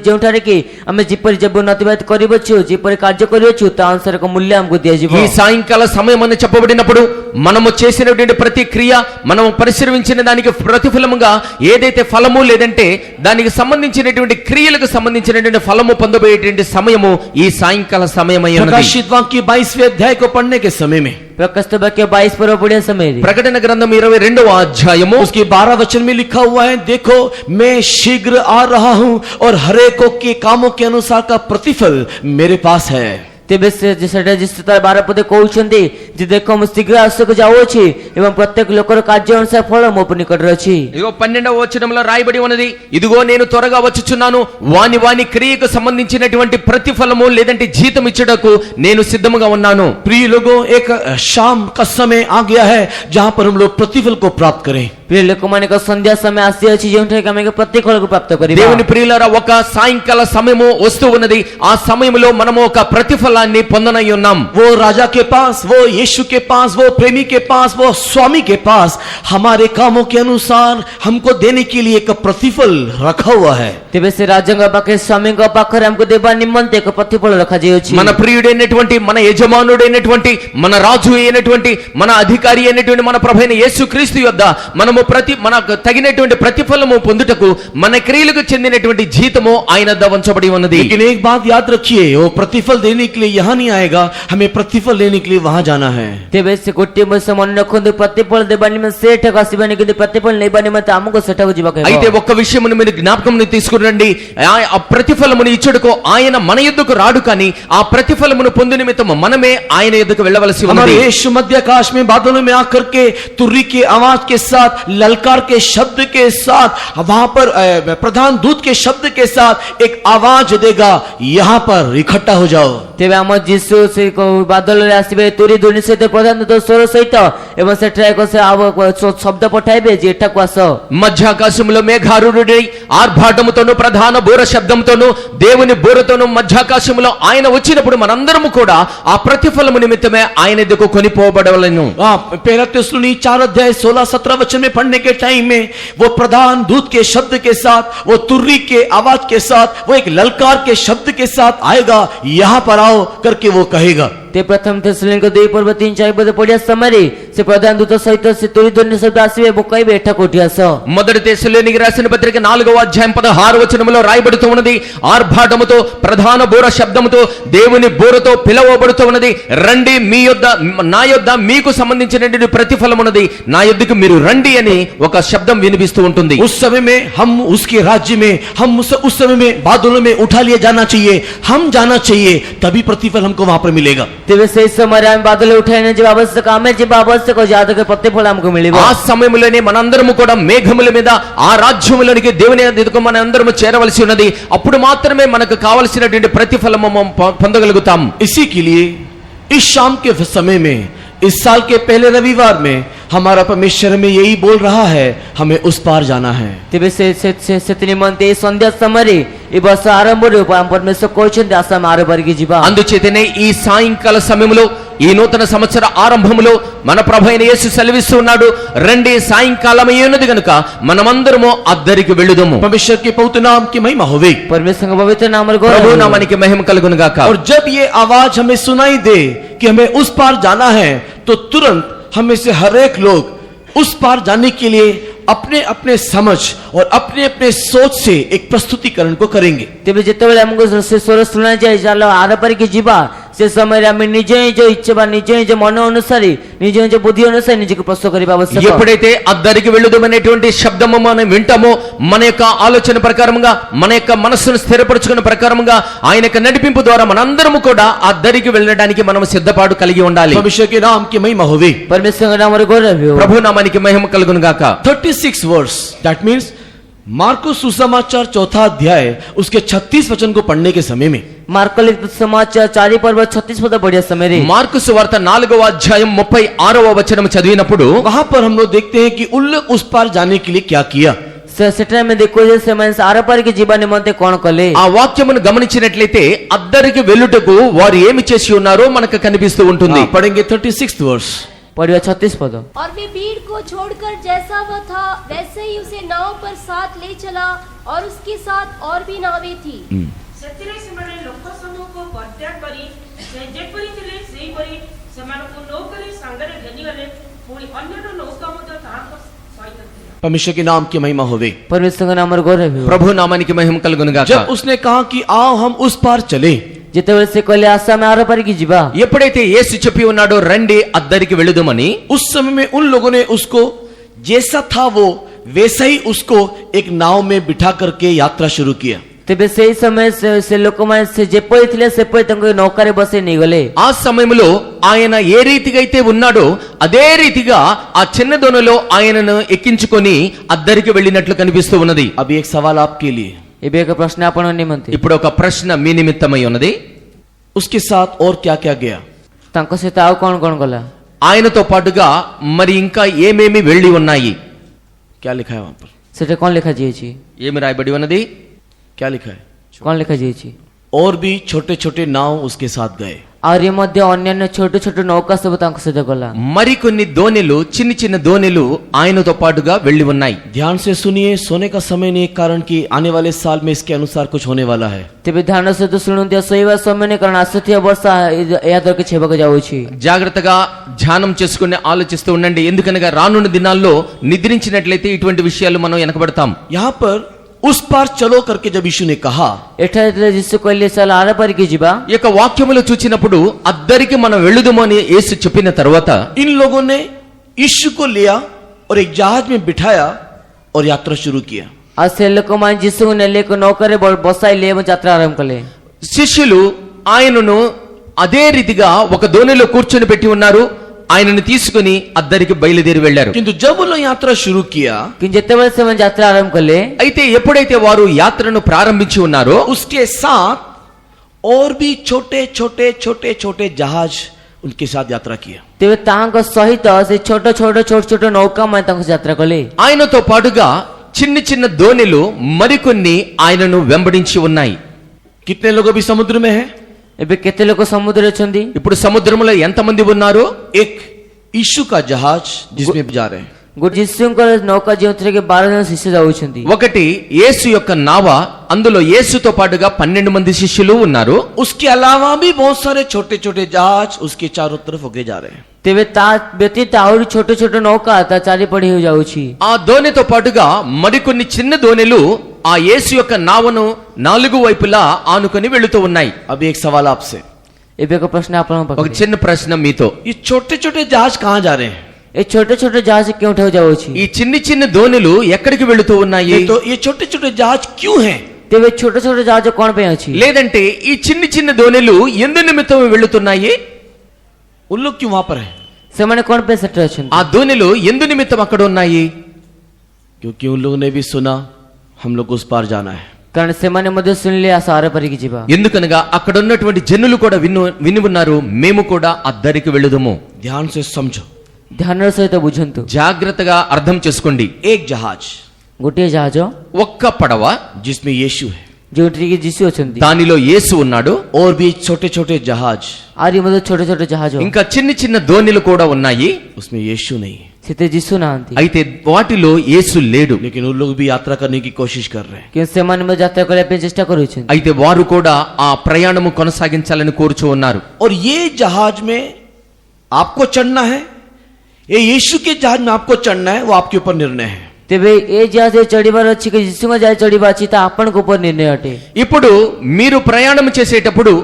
ଯେଉଁଠାରେ କି ଆମେ ଯେପରି ଜୀବନ ଅତିବାହିତ କରିଅଛୁ, ଯେପରି କାର୍ଯ୍ୟ କରିଅଛୁ ତା ଅନୁସାରେ ଏକ ମୂଲ୍ୟ ଆମକୁ ଦିଆଯିବ। ఈ సాయంకాల సమయం అని చెప్పబడినప్పుడు మనము చేసినటువంటి ప్రతి క్రియ, మనము పరిశ్రమించిన దానికి ప్రతిఫలముగా ఏదైతే ఫలము లేదంటే దానికి సంబంధించినటువంటి క్రియలకు సంబంధించినటువంటి ఫలము పొందబోయేటువంటి సమయము ఈ సాయంకాల సమయమై ఉన్నది. प्रकाशित वाक्य 22वें अध्याय को पढ़ने के समय में, ପ୍ରକାଶିତ ବାକ୍ୟ 22 ପର୍ବ ପଢିବା ସମୟରେ ప్రకటన గ్రంథం 22వ అధ్యాయము उसके 12 वचन में लिखा हुआ है, देखो मैं शीघ्र आ रहा हूं और हरेक के कामों के अनुसार का प्रतिफल मेरे पास है। ତେବେ ସେଟା ତାର 12 ପଦେ କହୁଛନ୍ତି ଯେ ଦେଖ ମୁଁ ଶୀଘ୍ର ଆସିବାକୁ ଯାଉଅଛି ଏବଂ ପ୍ରତ୍ୟେକ ଲୋକର କାର୍ଯ୍ୟ ଅନୁସାର ଫଳ ମୋ ନିକଟରେ ଅଛି। ఇదిగో 12వ వచనంలో రాయబడి ఉన్నది, ఇదిగో నేను త్వరగా వచ్చుచున్నాను, వాని వాని క్రియకు సంబంధించినటువంటి ప్రతిఫలము లేదంటే జీతం ఇచ్చుటకు నేను సిద్ధముగా ఉన్నాను. प्रिय लोगों, एक शाम का समय आ गया है जहां पर हम लोग प्रतिफल को प्राप्त करें। ପ୍ରିୟ ଲୋକମାନଙ୍କ ସନ୍ଧ୍ୟା ସମୟ ଆସିଅଛି ଯେଉଁଠାରେ କି ଆମେ ପ୍ରତିଫଳକୁ ପ୍ରାପ୍ତ କରିବା। దేవుని ప్రియులారా, ఒక సాయంకాల సమయము వస్తూ ఉన్నది, ఆ సమయంలో మనము ఒక ప్రతిఫలాన్ని పొందనై ఉన్నాం. वो राजा के पास, वो यीशु के पास, वो प्रेमी के पास, वो स्वामी के पास हमारे कामों के अनुसार हमको देने के लिए एक प्रतिफल रखा हुआ है। ତେବେ ସେ ରାଜାଙ୍କ ପାଖରେ ସ୍ୱାମୀଙ୍କ ପାଖରେ ଆମକୁ ଦେବା ନିମନ୍ତେ ଏକ ପ୍ରତିଫଳ ରଖାଯାଇଅଛି। మన ప్రియుడైనటువంటి, మన యజమానుడైనటువంటి, మన రాజు అయినటువంటి, మన అధికారి అయినటువంటి మన ప్రభువైన యేసుక్రీస్తు యొద్ద మనము మనకు తగినటువంటి ప్రతిఫలము పొందుటకు మన క్రియలకు చెందినటువంటి జీతము ఆయన వద్ద ఉంచబడి ఉన్నది. लेकिन एक बात याद रखिए, वो प्रतिफल देने के लिए यहाँ नहीं आएगा, हमें प्रतिफल लेने के लिए वहां जाना है। ତେବେ ସେ ଗୋଟିଏ ବର୍ଷ ମନେ ରଖନ୍ତୁ, ପ୍ରତିଫଳ ଦେବା ନିମନ୍ତେ ସେଠାକୁ ଆସିବାନି, କିନ୍ତୁ ପ୍ରତିଫଳ ନେବା ନିମନ୍ତେ ଆମକୁ ସେଠାକୁ ଯିବାକୁ ହେବ। అయితే ఒక్క విషయమును మీరు జ్ఞాపకం తీసుకురండి, ఆ ప్రతిఫలమును ఇచ్చుటకు ఆయన మన యొద్దకు రాడు, కానీ ఆ ప్రతిఫలమును పొందు నిమిత్తము మనమే ఆయన యొద్దకు వెళ్ళవలసి ఉన్నది. हमारे यीशु मध्य आकाश में बादलों में आकर के तुर्री के आवाज के साथ, ललकार के शब्द के साथ, वहां पर प्रधान दूत के शब्द के साथ एक आवाज देगा, यहाँ पर इकट्ठा हो जाओ। ତେବେ ଆମ ଯୀଶୁ ସେ ବାଦଲରେ ଆସିବେ, ତୁରୀ ଧ୍ୱନି ସହିତ ପ୍ରଧାନ ଦୂତ ସ୍ୱର ସହିତ, ଏବଂ ସେଠାରେ ଏକ ଶବ୍ଦ ପଠାଇବେ ଯେ ଏଠାକୁ ଆସ। మధ్యాకాశములో మేఘారూఢుడై ఆర్భాటముతోను ప్రధాన బూర శబ్దంతోను దేవుని బూరతోను మధ్యాకాశములో ఆయన వచ్చినప్పుడు మనందరము కూడా ఆ ప్రతిఫలము నిమిత్తమే ఆయన ఎదుకు కొనిపోబడవలెను. पहला थिस्सलुनी 4 अध्याय 16-17 वचन में पढ़ने के टाइम में वो प्रधान दूत के शब्द के साथ, वो तुर्री के आवाज के साथ, वो एक ललकार के शब्द के साथ आएगा, यहाँ पर आओ करके वो कहेगा। ते प्रथम थिस्सलुनीक 2 ପର୍ବ 3-4 ପଦ ପଢିବା ସମୟରେ ସେ ପ୍ରଧାନ ଦୂତ ସହିତ ସେ ତୁରୀ ଧ୍ୱନି ସହିତ ଆସିବେ ଏବଂ କହିବେ ଏଠାକୁ ଉଠି ଆସ। మొదటి తెస్సలోనికీ రాసిన పత్రిక 4వ అధ్యాయం 16 వచనములో రాయబడుతూ ఉన్నది, ఆర్భాటముతో ప్రధాన బూర శబ్దముతో దేవుని బూరతో పిలువబడుతూ ఉన్నది, రండి మీ యొద్ద, నా యొద్ద మీకు సంబంధించినటువంటి ప్రతిఫలమున్నది, నా యొద్దకు మీరు రండి అని ఒక శబ్దం వినిపిస్తూ ఉంటుంది. उस समय में हम उसके राज्य में, हम उस समय में बादलों में उठा लिया जाना चाहिए, हम जाना चाहिए, तभी प्रतिफल हमको वहां पर मिलेगा। ତେବେ ସେହି ସମୟରେ ଆମେ ବାଦଲ ଉଠାଇ ନେବା ଆବଶ୍ୟକ, ଆମେ ଯିବା ଆବଶ୍ୟକ, ଯାହାଦ୍ୱାରା ପ୍ରତିଫଳ ଆମକୁ ମିଳିବ। ఆ సమయంలోనే మనందరము కూడా మేఘముల మీద ఆ రాజ్యములోనికి దేవుని ఎదుగు మన అందరము చేరవలసి ఉన్నది. అప్పుడు మాత్రమే మనకు కావలసినటువంటి ప్రతిఫలము పొందగలుగుతాం. इसी के लिए इस शाम के समय में, इस साल के पहले रविवार में हमारा परमेश्वर में यही बोल रहा है, हमें उस पार जाना है। ତେବେ ସେଥି ନିମନ୍ତେ ଏହି ସନ୍ଧ୍ୟା ସମୟରେ ఈ ବର୍ଷ ଆରମ୍ଭରୁ ପରମେଶ୍ୱର କହିଛନ୍ତି ଆସ ଆମେ ଆର ପାରିକି ଯିବା। అందుచేతనే ఈ సాయంకాల సమయంలో, ఈ నూతన సంవత్సర ఆరంభములో మన ప్రభువైన యేసు సెలవిస్తూ ఉన్నాడు, రండి సాయంకాలం అయ్యున్నది గనుక మనమందరము అద్దరికి వెళ్ళుదము. परमेश्वर के पवित्र नाम की महिमा होवे। परमेश्वर का पवित्र नाम ప్రభు నామానికి మహిమ కలుగును గాక. और जब ये आवाज हमें सुनाई दे कि हमें उस पार जाना है, तो तुरंत हमें से हर एक लोग उस पार जाने के लिए अपने अपने समझ और अपने अपने सोच से एक प्रस्तुतिकरण को करेंगे। ତେବେ ଯେତେବେଳେ ଆମକୁ ସେ ସ୍ୱର ଶୁଣାଯାଏ ଚାଲ ଆର ପାରିକି ଯିବା, ସେ ସମୟରେ ଆମେ ନିଜ ନିଜ ଇଚ୍ଛା ବା ନିଜ ନିଜ ମନ ଅନୁସାରେ, ନିଜ ନିଜ ବୁଦ୍ଧି ଅନୁସାରେ ନିଜକୁ ପ୍ରସ୍ତୁତ କରିବା ଆବଶ୍ୟକ। ఎప్పుడైతే అద్దరికి వెళ్ళుదమనేటువంటి శబ్దము మనం వింటామో, మన యొక్క ఆలోచన ప్రకారముగా, మన యొక్క మనస్సును స్థిరపరచుకున్న ప్రకారముగా ఆయన యొక్క నడిపింపు ద్వారా మనందరము కూడా అద్దరికి వెళ్ళడానికి మనం సిద్ధపాటు కలిగి ఉండాలి. परमेश्वर के नाम की महिमा होवे। परमेश्वर का नाम गौरव हो। ప్రభు నామానికి మహిమ కలుగును గాక. 36 वर्ष, that means मार्को सुसमाचार 4 अध्याय उसके 36 वचन को पढ़ने के समय में మార్కు లిఖిత సమాచార 4 పర్వ 36 పద పढ़िया समय रे మార్కు సువార్త 4వ అధ్యాయం 36వ వచనం చదివినప్పుడు वहां पर हम लोग देखते हैं कि उन लोग उस पार जाने के लिए क्या किया। సెటరా మే देखो जे समय ఆరపరికి జీవ నిమంతే కోణ కలే ఆ వాక్యమును గమనించినట్లయితే అద్దరికి వెళ్ళుటకు వారు ఏమి చేసి ఉన్నారో మనకు కనిపిస్తూ ఉంటుంది. पढ़ेंगे 36th वर्ष। पढ़िया 36 पद और वे भीड़ को छोड़कर जैसा वह था वैसे ही उसे नाव पर साथ ले चला और उसके साथ और भी नावें थी। ସେଥିରେ ସେମାନେ ଲୋକ ସମୂହକୁ ପରିତ୍ୟାଗ କରି ସେ ଯେପରି ଥିଲେ ସେହିପରି ସେମାନଙ୍କୁ ନୌକାରେ ସାଙ୍ଗରେ ଘେନିଗଲେ। ପୁଣି ଅନ୍ୟର ନୌକା ମଧ୍ୟ ତାହାଙ୍କ ସହିତ ଥିଲା। परमेश्वर के नाम की महिमा होवे। परमेश्वर का नाम गौरव हो। ప్రభు నామానికి మహిమ కలుగును గాక. जब उसने कहा कि आओ हम उस पार चले, ଯେତେବେଳେ ସେ କହିଲେ ଆସ ଆମେ ଆରପାରିକି ଯିବା ఎప్పుడైతే యేసు చెప్పి ఉన్నాడో రండి అద్దరికి వెళుదామని, उस समय में उन लोगों ने उसको जैसा था वो वैसा ही उसको एक नाव में बिठा करके यात्रा शुरू किया। ତେବେ ସେଇ ସମୟ ସେ ଲୋକମାନେ ସେ ଯେପରି ଥିଲେ ସେପରି ତାଙ୍କୁ ନୌକାରେ ବସେଇ ନେଇଗଲେ। ఆ సమయంలో ఆయన ఏ రీతిగా అయితే ఉన్నాడో అదే రీతిగా ఆ చిన్న దోణిలో ఆయనను ఎక్కించుకొని అద్దరికి వెళ్ళినట్లు కనిపిస్తూ ఉన్నది. अभी एक सवाल आपके लिए, ଏବେ ଏକ ପ୍ରଶ୍ନ ଆପଣଙ୍କ ନିମନ୍ତେ ఇప్పుడు ఒక ప్రశ్న మీ నిమిత్తమై ఉన్నది. उसके साथ और क्या क्या गया? ତାଙ୍କ ସହିତ ଆଉ କଣ କଣ ଗଲା? ఆయనతో పాటుగా మరి ఇంకా ఏమేమి వెళ్ళి ఉన్నాయి? क्या लिखा है वहां पर? ସେଟା କଣ ଲେଖାଯାଇଛି? ఏమి రాయబడి ఉన్నది? क्या लिखा है? କଣ ଲେଖାଯାଇଛି? और भी छोटे छोटे नाव उसके साथ गए। ଆହୁରି ମଧ୍ୟ ଅନ୍ୟାନ୍ୟ ଛୋଟ ଛୋଟ ନୌକା ସବୁ ତାଙ୍କ ସହିତ ଗଲା। మరికొన్ని దోణిలు చిన్న చిన్న దోణిలు ఆయనతో పాటుగా వెళ్ళి ఉన్నాయి. ध्यान से सुनिए, सोने का समय नहीं है, कारण कि आने वाले साल में इसके अनुसार कुछ होने वाला है। ତେବେ ଧ୍ୟାନ ସହିତ ଶୁଣନ୍ତୁ, ଶୋଇବା ସମୟ ନାହିଁ, କାରଣ ଆସୁଥିବା ବର୍ଷ ଏହା ଦ୍ୱାରା କିଛି ହେବାକୁ ଯାଉଛି। జాగ్రత్తగా ధ్యానం చేసుకుని ఆలోచిస్తూ ఉండండి. ఎందుకనగా రానున్న దినాల్లో నిద్రించినట్లయితే ఇటువంటి విషయాలు మనం వెనకబడతాం. यहाँ पर उस पार चलो करके जब यीशु ने कहा, ଏଠାରେ ଯୀଶୁ କହିଲେ ଚାଲ ଆରପାରିକି ଯିବା। ఈ యొక్క వాక్యములు చూచినప్పుడు అద్దరికి మనం వెళ్ళుదాము అని యేసు చెప్పిన తర్వాత इन लोगों ने यीशु को लिया और एक जहाज में बिठाया और यात्रा शुरू किया। ଆଉ ସେ ଲୋକମାନେ ଯୀଶୁଙ୍କୁ ନେଲେ ଏକ ନୌକାରେ ବସାଇଲେ ଏବଂ ଯାତ୍ରା ଆରମ୍ଭ କଲେ। శిష్యులు ఆయనను అదే రీతిగా ఒక దోణిలో కూర్చొని పెట్టి ఉన్నారు. ఆయనను తీసుకుని అద్దరికి బయలుదేరి వెళ్లారు. किंतु जब वो लोग यात्रा शुरू किया, କିନ୍ତୁ ଯେତେବେଳେ ସେମାନେ ଯାତ୍ରା ଆରମ୍ଭ କଲେ, అయితే ఎప్పుడైతే వారు యాత్రను ప్రారంభించి ఉన్నారో उसके साथ और भी छोटे छोटे छोटे छोटे जहाज उनके साथ यात्रा किया। ତେବେ ତାଙ୍କ ସହିତ ସେ ଛୋଟ ଛୋଟ ଛୋଟ ଛୋଟ ନୌକା ମାନେ ତାଙ୍କୁ ଯାତ୍ରା କଲେ। ఆయనతో పాటుగా చిన్న చిన్న దోణిలు మరికొన్ని ఆయనను వెంబడించి ఉన్నాయి. कितने लोग अभी समुद्र में हैं? ଏବେ କେତେ ଲୋକ ସମୁଦ୍ରରେ ଅଛନ୍ତି? ఇప్పుడు సముద్రంలో ఎంతమంది ఉన్నారు? एक यीशु का जहाज जिसमें जा रहे हैं, ଗୋଟେ ଯୀଶୁଙ୍କର ନୌକା ଯେଉଁଥିରେ କି 12 ଜଣ ଶିଷ୍ୟ ଯାଉଛନ୍ତି। ఒకటి యేసు యొక్క నావ, అందులో యేసుతో పాటుగా 12 మంది శిష్యులు ఉన్నారు. उसके अलावा भी बहुत सारे छोटे छोटे जहाज उसके चारों तरफ होके जा रहे हैं। ତେବେ ତା ବ୍ୟତୀତ ଆହୁରି ଛୋଟ ଛୋଟ ନୌକା ତା ଚାରିପଟେ ଯାଉଛି। ఆ దోణితో పాటుగా మరికొన్ని చిన్న దోణిలు ఆ యేసు యొక్క నావను 4 వైపులా ఆనుకొని వెళుతూ ఉన్నాయి. अभी एक सवाल आपसे, ଏବେ ଏକ प्रश्न ଆପଣଙ୍କ ఒక ପାଖରେ, చిన్న ప్రశ్న మీతో. ये छोटे छोटे जहाज कहाँ जा रहे हैं? ଏ ଛୋଟ ଛୋଟ ଜାହାଜ କେଉଁଠାକୁ ଯାଉଛି? ఈ చిన్ని చిన్న దోణిలు ఎక్కడికి వెళుతూ ఉన్నాయి? तो ये छोटे छोटे जहाज क्यों हैं? ତେବେ ଛୋଟ ଛୋଟ ଜାହାଜ କଣ ପାଇଁ ଅଛି? లేదంటే ఈ చిన్ని చిన్న దోణిలు ఎందు నిమిత్తం వెళుతున్నాయి? उन लोग क्यों वहां पर हैं? ସେମାନେ କଣ ପାଇଁ ସେଠାରେ ଅଛନ୍ତି? ఆ దోణిలు ఎందు నిమిత్తం అక్కడ ఉన్నాయి? क्योंकि उन लोगों ने भी सुना हम लोग उस पार जाना है। କାରଣ ସେମାନେ ମଧ୍ୟ ଶୁଣିଲେ ଆସ ଆରପାରିକି ଯିବା। ఎందుకనగా అక్కడ ఉన్నటువంటి జనులు కూడా విని ఉన్నారు, మేము కూడా అద్దరికి వెళుదము. ध्यान से समझो, ଧ୍ୟାନର ସହିତ ବୁଝନ୍ତୁ। జాగ్రత్తగా అర్థం చేసుకోండి. एक जहाज ଗୋଟିଏ ଜାହାଜ ఒక్క పడవ, जिसमें यीशु है, ଯୋଉଠିରେ କି ଯୀଶୁ ଅଛନ୍ତି, దానిలో యేసు ఉన్నాడు. और भी छोटे छोटे जहाज, ଆହୁରି ମଧ୍ୟ ଛୋଟ ଛୋଟ ଜାହାଜ, ఇంకా చిన్న చిన్న దోణిలు కూడా ఉన్నాయి. उसमें यीशु नहीं है। ସେଥିରେ ଯୀଶୁ ନାହାନ୍ତି। అయితే వాటిలో యేసు లేడు. लेकिन उन लोग भी यात्रा करने की कोशिश कर रहे हैं। କିନ୍ତୁ ସେମାନେ ମଧ୍ୟ ଯାତ୍ରା କରିବା ପାଇଁ ଚେଷ୍ଟା କରୁଛନ୍ତି। అయితే వారు కూడా ఆ ప్రయాణము కొనసాగించాలని కోరుచూ ఉన్నారు. और ये जहाज में आपको चढ़ना है, ये यीशु के जहाज में आपको चढ़ना है, वो आपके ऊपर निर्णय है। ତେବେ ଏ ଜାହାଜରେ ଚଢିବାର ଅଛି କି ଯୀଶୁଙ୍କ ଜାହାଜ ଚଢିବା ଅଛି, ତା ଆପଣଙ୍କ ଉପରେ ନିର୍ଣ୍ଣୟ ଅଟେ। ఇప్పుడు మీరు ప్రయాణం చేసేటప్పుడు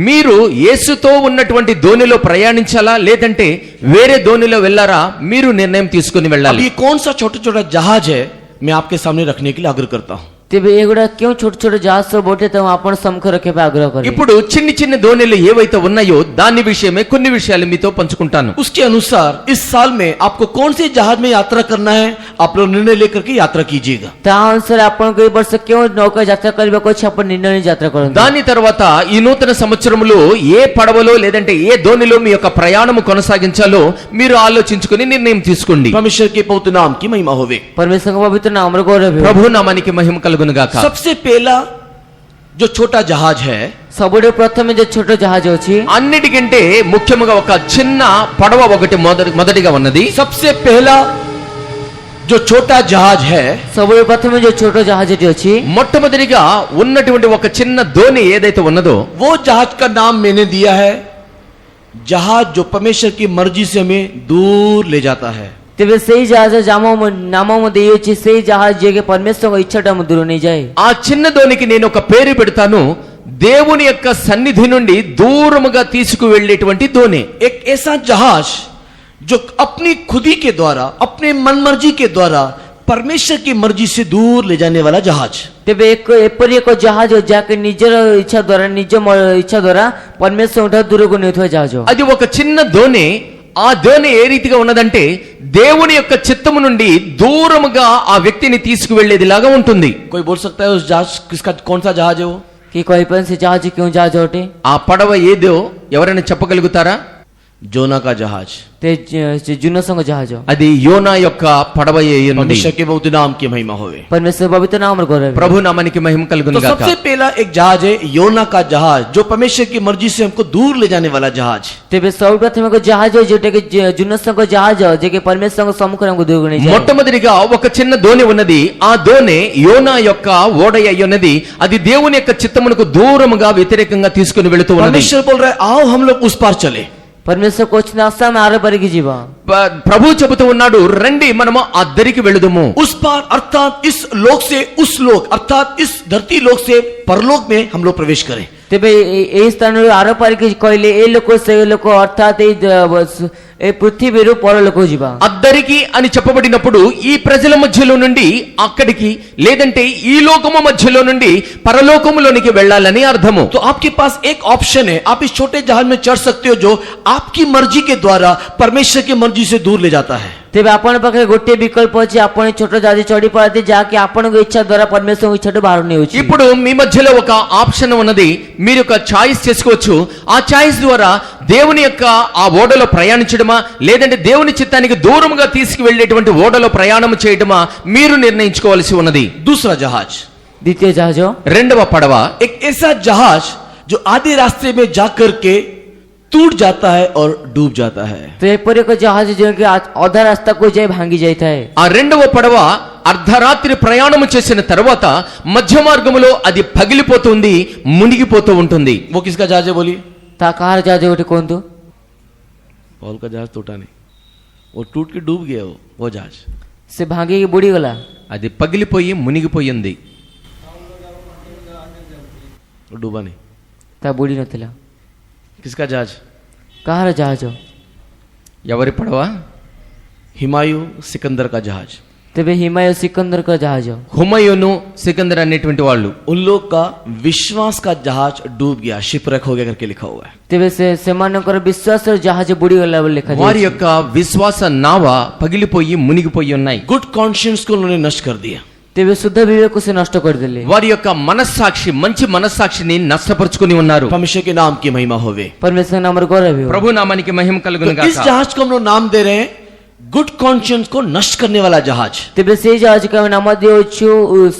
మీరు యేసుతో ఉన్నటువంటి దోణిలో ప్రయాణించాలా లేదంటే వేరే దోణిలో వెళ్ళారా? మీరు నిర్ణయం తీసుకుని अब వెళ్ళాలి. ये कौन सा छोटा छोटा जहाज है, मैं आपके सामने रखने के लिए आग्रह करता हूं। ତେବେ ଏଗୁଡ଼ା କେଉଁ ଛୋଟ ଛୋଟ ଜାହାଜ ସବୁ ଅଟେ ତାକୁ ଆପଣ ସମ୍ମୁଖ ରଖିବା ପାଇଁ ଆଗ୍ରହ କରିବେ। ఇప్పుడు చిన్ని చిన్ని దోణిలు ఏవైతే ఉన్నాయో దాని విషయమే కొన్ని విషయాలు మీతో పంచుకుంటాను. उसके अनुसार इस साल में आपको कौन से जहाज में यात्रा करना है, आप लोग निर्णय लेकर के यात्रा कीजिएगा। ତା ଅନୁସାରେ ଆପଣଙ୍କୁ ଏ ବର୍ଷ କେଉଁ ନୌକା ଯାତ୍ରା କରିବାକୁ ଅଛି ଆପଣ ନିର୍ଣ୍ଣୟ ନେଇ ଯାତ୍ରା କରନ୍ତୁ। దాని తర్వాత ఈ నూతన సంవత్సరంలో ఏ పడవలో లేదంటే ఏ దోణిలో మీ యొక్క ప్రయాణము కొనసాగించాలో మీరు ఆలోచించుకుని నిర్ణయం తీసుకోండి. परमेश्वर के पवित्र नाम की महिमा होवे। परमेश्वरको पवित्र नामको गौरव हो। ప్రభు నామానికి మహిమ కలుగును గాక. सबसे पहला जो छोटा जहाज है, ସବୁଠୁ ପ୍ରଥମେ ଯେ ଛୋଟ ଜାହାଜ ଅଛି అన్నిటికంటే ముఖ్యముగా ఒక చిన్న పడవ ఒకటి మొదటిగా ఉన్నది. सबसे पहला जो छोटा जहाज है, ସବୁଠୁ ପ୍ରଥମେ ଯେ ଛୋଟ ଜାହାଜଟି ଅଛି మొట్టమొదటిగా ఉన్నటువంటి ఒక చిన్న దోణి ఏదైతే ఉన్నదో वो जहाज का नाम मैंने दिया है जहाज जो परमेश्वर की मर्जी से हमें दूर ले जाता है। ତେବେ ସେଇ ଜାହାଜ ନାମ ମୁଁ ଦେଇଅଛି ସେଇ ଜାହାଜ ଯିଏକି ପରମେଶ୍ୱରଙ୍କ ଇଚ୍ଛାଟା ଆମ ଦୂର ନେଇଯାଏ। ఆ చిన్న దోణికి నేను ఒక పేరు పెడతాను, దేవుని యొక్క సన్నిధి నుండి దూరముగా తీసుకువెళ్ళేటువంటి దోణి. एक ऐसा जहाज जो अपनी खुदी के द्वारा, अपने मन मर्जी के द्वारा परमेश्वर की मर्जी से दूर ले जाने वाला जहाज। ତେବେ ଏପରି ଏକ ଜାହାଜ ଯାହାକି ନିଜର ଇଚ୍ଛା ଦ୍ୱାରା ନିଜ ଇଚ୍ଛା ଦ୍ୱାରା ପରମେଶ୍ୱରଙ୍କଠାରୁ ଦୂରକୁ ନେଉଥିବା ଜାହାଜ। అది ఒక చిన్న దోణి. ఆ దోణి ఏ రీతిగా ఉన్నదంటే దేవుని యొక్క చిత్తము నుండి దూరముగా ఆ వ్యక్తిని తీసుకువెళ్లేదిలాగా ఉంటుంది. कोई बोल सकता है उस जहाज किसका, कौन सा जहाज है वो? କି କହିପାରନ୍ତି ସେ ଜାହାଜ କେଉଁ ଜାହାଜ ଅଟେ? ఆ పడవ ఏదో ఎవరైనా చెప్పగలుగుతారా? जोना का जहाज। ते जुनसंग जहाज అది యోనా యొక్క పడవ అయి ఉన్నది. परमेश्वर के पवित्र नाम की महिमा होवे। परमेश्वर पवित्र नाम गौरव। ప్రభు నామానికి మహిమ కలుగును तो గాక. सबसे पहला एक जहाज है योना का जहाज, जो परमेश्वर की मर्जी से हमको दूर ले जाने वाला जहाज। तेबे सर्वप्रथम को जहाज जोटे के जुनसंग जहाज जे के परमेश्वर सम्मुख हमको दूर नहीं जाए। మొట్టమొదటిగా ఒక చిన్న దోణి ఉన్నది. ఆ దోణి యోనా యొక్క ఓడ అయి ఉన్నది. అది దేవుని యొక్క చిత్తమునకు దూరముగా వ్యతిరేకంగా తీసుకుని వెళుతూ ఉన్నది. परमेश्वर बोल रहा है आओ हम लोग उस पार चले। परमेश्वर को వచ్చిన ఆసామ ఆరపరికి జీవ ప్రభు చెబుతూ ఉన్నాడు, రండి మనము ఆ దరికి వెళుదుము. उस पार अर्थात इस लोक से उस लोक, अर्थात इस धरती लोक से परलोक में हम लोग प्रवेश करें। तेबे ए स्थान आरपरिकी कहले ए लोक से लोक अर्थात ए पृथ्वीରୁ పరలోకకు జీవా। అద్దరికి అని చెప్పబడినప్పుడు ఈ ప్రజల మధ్యలో నుండి అక్కడికి లేదంటే ఈ లోకము మధ్యలో నుండి పరలోకములోనికి వెళ్ళాలని అర్థము। तो आपके पास एक ऑप्शन है, आप इस छोटे जहाज में चढ़ सकते हो जो आपकी मर्जी के द्वारा परमेश्वर की मर्जी से दूर ले जाता है। तेबे आपण पाखे गोटे विकल्प अछि, आपण छोट जहाज चढ़ी पारती जाके आपनको इच्छा द्वारा परमेश्वर इच्छाटू बाहर नेउछि। ఇప్పుడు మీ మధ్యలో ఒక ఆప్షన్ ఉన్నది, మీరు ఒక చాయిస్ చేసుకోవచ్చు. ఆ చాయిస్ ద్వారా దేవుని యొక్క ఆ ఓడలో ప్రయాణించడమా లేదంటే దేవుని చిత్తానికి దూరముగా తీసుకువెళ్ళేటువంటి ఓడలో ప్రయాణం చేయడమా మీరు నిర్ణయించుకోవాల్సి ఉన్నది. दूसरा जहाज, द्वितीय जहाज రెండవ పడవ एक ऐसा जहाज जो आधे रास्ते में जाकर के टूट जाता है और डूब जाता है। तो एपरि एक जहाज जो कि आधा रास्ता को जाय भांगी जाता है। ఆ రెండవ పడవ అర్ధరాత్రి ప్రయాణము చేసిన తర్వాత మధ్య మార్గములో అది పగిలిపోతుంది, మునిగిపోతూ ఉంటుంది. वो किसका जहाज है बोलिए? ता कहार जहाज गोटे कोंतु पॉल का जहाज टूटा नहीं, वो टूट के डूब गया वो जहाज। से भांगी की बुड़ी गला, అది పగిలిపోయి మునిగిపోయింది, वो डूबा नहीं। ता बुड़ी नथिला। किसका जहाज? कहार जहाज? ఎవరి పడవ? हिमायू सिकंदर का जहाज। तेबे हिमायू सिकंदर का जहाज। హుమయూను సికందర్ అనేటువంటి వాళ్ళు, उन लोग का विश्वास का जहाज डूब गया, शिपरेक हो गया करके लिखा हुआ है। तेबे से मानकर विश्वास जहाज बुड़ी गला बोल लिखा వారి యొక్క విశ్వాస నావ పగిలిపోయి మునిగిపోయి ఉన్నాయి. गुड कॉन्शियंस को उन्होंने नष्ट कर दिया। तेबे शुद्ध विवेक से नष्ट कर दिले। వారి యొక్క మనస్సాక్షి, మంచి మనస్సాక్షిని నష్టపరుచుకుని ఉన్నారు. परमेश्वर के नाम की महिमा होवे। परमेश्वर नाम गौरव हो। ప్రభు నామానికి మహిమ కలుగును तो इस గాక. जहाज को हम लोग नाम दे रहे हैं गुड कॉन्शियंस को नष्ट करने वाला जहाज। तेबे से जहाज का नाम दियोछु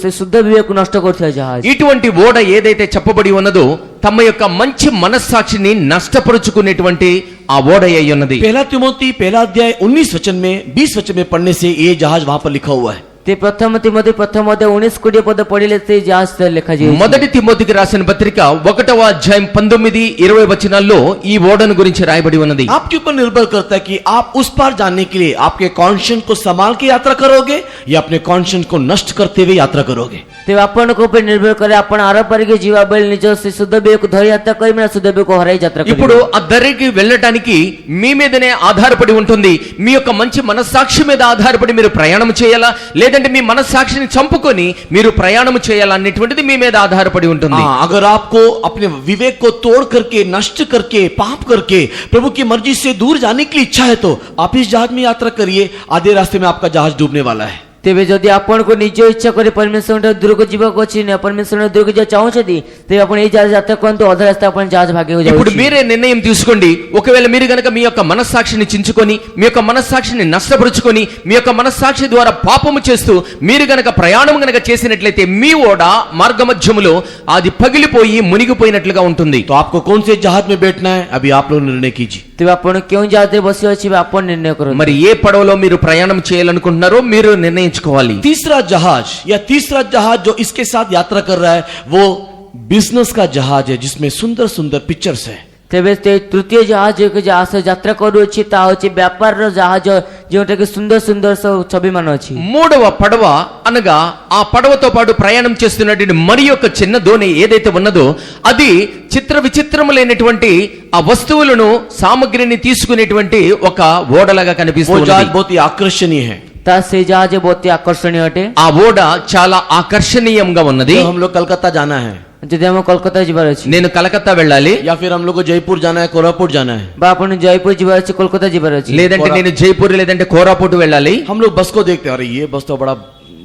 से शुद्ध विवेक नष्ट करथि जहाज। ఇటువంటి ఓడ ఏదైతే చెప్పబడి ఉన్నదో తమ యొక్క మంచి మనస్సాక్షిని నష్టపరుచుకునేటువంటి ఆ ఓడ అయి ఉన్నది. पहला तिमोथी पहला अध्याय 19 वचन में 20 वचन में पढ़ने से ये जहाज वहां पर लिखा हुआ है। ते प्रथम तिमोथी प्रथम अध्याय 19 कोड़े पद पढ़िले से जहाज लिखा जी। మొదటి తిమోతికి రాసిన పత్రిక 1వ అధ్యాయం 19-20 వచనాల్లో ఈ ఓడను గురించి రాయబడి ఉన్నది. आपके ऊपर निर्भर करता है कि आप उस पार जाने के लिए आपके कॉन्शियंस को संभाल के यात्रा करोगे या अपने कॉन्शियंस को नष्ट करते हुए यात्रा करोगे। ते आपण को ऊपर निर्भर करे आपण आर पर के जीवा बेल निज से शुद्ध विवेक धरि यात्रा करिमे शुद्ध विवेक हराई यात्रा करिमे। ఇప్పుడు ఆ దరికి వెళ్ళడానికి మీ మీదనే ఆధారపడి ఉంటుంది. మీ యొక్క మంచి మనస్సాక్షి మీద ఆధారపడి మీరు ప్రయాణం చేయాలా లేదంటే లేదంటే మీ మనస్సాక్షిని చంపుకొని మీరు ప్రయాణం చేయాలనేటువంటిది మీ మీద ఆధారపడి ఉంటుంది. हाँ, अगर आपको अपने विवेक को तोड़ करके, नष्ट करके, पाप करके प्रभु की मर्जी से दूर जाने की इच्छा है तो आप इस जहाज में यात्रा करिए, आधे रास्ते में आपका जहाज डूबने वाला है। ତେବେ ଯଦି ଆପଣଙ୍କୁ ନିଜ ଇଚ୍ଛା କରି ପରମେଶ୍ୱରଙ୍କ ଦୂରକୁ ଯିବାକୁ ଅଛି ନା ପରମେଶ୍ୱରଙ୍କ ଦୂରକୁ ଯିବାକୁ ଚାହୁଁଛନ୍ତି ତେବେ ଆପଣ ଏଇ ଜାହାଜ ଯାତ୍ରା କରନ୍ତୁ, ଅଧା ରାସ୍ତା ଆପଣ ଜାହାଜ ଭାଗିବାକୁ ఇప్పుడు ଯାଉଛି। మీరే నిర్ణయం తీసుకోండి. ఒకవేళ మీరు గనక మీ యొక్క మనస్సాక్షిని చించుకొని, మీ యొక్క మనస్సాక్షిని నష్టపరుచుకొని, మీ యొక్క మనస్సాక్షి ద్వారా పాపము చేస్తూ మీరు గనక ప్రయాణం గనక చేసినట్లయితే మీ ఓడ మార్గమధ్యములో అది పగిలిపోయి మునిగిపోయినట్లుగా ఉంటుంది. तो आपको कौन से जहाज में बैठना है अभी आप लोग निर्णय कीजिए। ତେବେ ଆପଣ କେଉଁ ଜାହାଜରେ ବସିବା ଅଛି ଆପଣ ନିର୍ଣ୍ଣୟ କରନ୍ତୁ। మరి ఏ పడవలో మీరు ప్రయాణం చేయాలనుకుంటున్నారో మీరు నిర్ణయించుకోవాలి. तीसरा जहाज या तीसरा जहाज जो इसके साथ यात्रा कर रहा है वो बिजनेस का जहाज है, जिसमें सुंदर सुंदर पिक्चर्स है। ତେବେ ସେ ତୃତୀୟ ଜାହାଜ ଯାତ୍ରା କରୁଅଛି ତାହା ହେଉଛି ବ୍ୟାପାରର ଜାହାଜ, ଯେଉଁଟାକି ସୁନ୍ଦର ସୁନ୍ଦର ସବୁ ଛବିମାନ ଅଛି। మూడవ పడవ అనగా ఆ పడవతో పాటు ప్రయాణం చేస్తున్నటువంటి మరి యొక్క చిన్న దోణి ఏదైతే ఉన్నదో అది చిత్ర విచిత్రములైనటువంటి ఆ వస్తువులను సామగ్రిని తీసుకునేటువంటి ఒక ఓడలాగా वो కనిపిస్తుంది. जहाज बहुत ही आकर्षणीय है। ତା ସେ ଜାହାଜ ବହୁତ ଆକର୍ଷଣୀୟ ଅଟେ। ఆ ఓడ చాలా ఆకర్షణీయంగా ఉన్నది. तो हम लोग कलकत्ता जाना है ଯଦି ଆମ କୋଲକାତା ଯିବାର ଅଛି నేను కలకత్తా వెళ్ళాలి, या फिर हम लोग को जयपुर जाना है, कोरापुट जाना है, ବା ଆପଣ ଜୟପୁର ଯିବାର ଅଛି କୋଲକାତା ଯିବାର ଅଛି లేదంటే నేను జైపూర్ లేదంటే కోరాపుట్ వెళ్ళాలి. हम लोग बस को देखते हैं, अरे ये बस तो बड़ा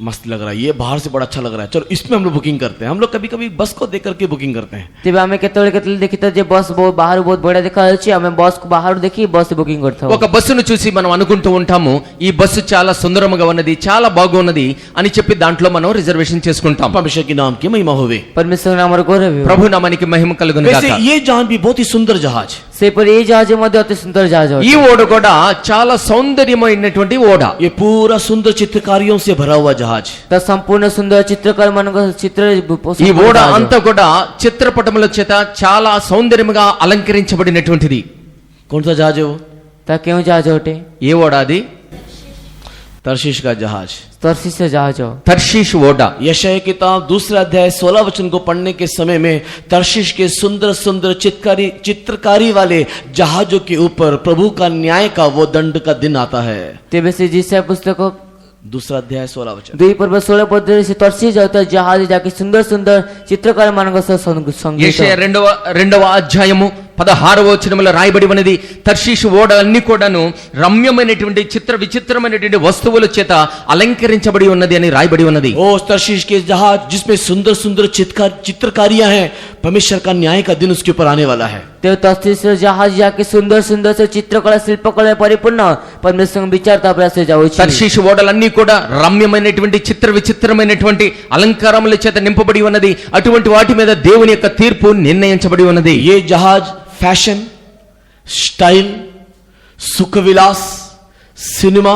मस्त लग रहा है, ये बाहर से बड़ा अच्छा लग रहा है, चलो इसमें हम लोग बुकिंग करते हैं। हम लोग कभी कभी बस को देख करके बुकिंग करते हैं। ତେବେ ଆମେ କେତେବେଳେ କେତେବେଳେ ଦେଖିଥାଉ ଯେ ବସ୍ ବାହାରୁ ବହୁତ ବଢିଆ ଦେଖାଯାଉଛି, ଆମେ ବସ୍କୁ ବାହାରୁ ଦେଖି ବସ୍ ବୁକିଂ କରିଥାଉ। ఒక బస్సును చూసి మనం అనుకుంటూ ఉంటాము ఈ బస్సు చాలా సుందరముగా ఉన్నది, చాలా బాగున్నది అని చెప్పి దాంట్లో మనం రిజర్వేషన్ చేసుకుంటాం. परमेश्वर के नाम की महिमा होवे। ପରମେଶ୍ୱର ନାମର ଗୌରବ ହେଉ। ప్రభు నామానికి మహిమ కలుగును वैसे గాక. ये जहाज भी बहुत ही सुंदर जहाज। ସେପରି ଏଇ ଜାହାଜ ମଧ୍ୟ ଅତି ସୁନ୍ଦର ଜାହାଜ ଅଟେ। ఈ ఓడ కూడా చాలా సౌందర్యమైనటువంటి ఓడ. ये पूरा सुंदर चित्रकारियों से भरा हुआ जहाज। ତା ସମ୍ପୂର୍ଣ୍ଣ ସୁନ୍ଦର ଚିତ୍ରକାର ମାନଙ୍କ ଚିତ୍ରରେ ఈ ఓడ అంతా కూడా చిత్రపటముల చేత చాలా సౌందర్యముగా అలంకరించబడినటువంటిది. कौन सा जहाज है वो? ତା କେଉଁ ଜାହାଜ ଅଟେ? ఏ ఓడ అది? तर्शीश का जहाज। ତର୍ଷିଷ ଜାହାଜ। తర్షీష్ ఓడ. यशायाह किताब 2 अध्याय 16 वचन को पढ़ने के समय में तर्शीश के सुंदर सुंदर चित्रकारी वाले जहाजों के ऊपर प्रभु का न्याय का वो दंड का दिन आता है। ତେବେ ସେ ଜିସାୟା ପୁସ୍ତକ 2 अध्याय 16 वचन। 2:16 ସେ ତର୍ଷିଷ ଯାଉଥିବା ଜାହାଜ ଯାହାକି ସୁନ୍ଦର ସୁନ୍ଦର ଚିତ୍ରକାର ମାନଙ୍କ ସହ ସଂଗୀତ। యెషయా రెండవ అధ్యాయము 16వ వచనములో రాయబడి ఉన్నది తర్షీషు ఓడ అన్ని కూడాను రమ్యమైనటువంటి చిత్ర విచిత్రమైనటువంటి వస్తువుల చేత అలంకరించబడి ఉన్నది అని రాయబడి ఉన్నది. ओ तर्शीश के जहाज जिसमें सुंदर सुंदर चित्रकारियां हैं, परमेश्वर का न्याय का दिन उसके ऊपर आने वाला है। ତେବେ ତର୍ଷିଷ ଜାହାଜ ଯାହାକି ସୁନ୍ଦର ସୁନ୍ଦର ସେ ଚିତ୍ରକଳା ଶିଳ୍ପକଳା ପରିପୂର୍ଣ୍ଣ ପରମେଶ୍ୱରଙ୍କ ବିଚାର ତାପରେ ଆସି ଯାଉଛି। తర్షీషు ఓడలన్నీ కూడా రమ్యమైనటువంటి చిత్ర విచిత్రమైనటువంటి అలంకారముల చేత నింపబడి ఉన్నది. అటువంటి వాటి మీద దేవుని యొక్క తీర్పు నిర్ణయించబడి ఉన్నది. ये जहाज फैशन, स्टाइल, सुख विलास, सिनेमा,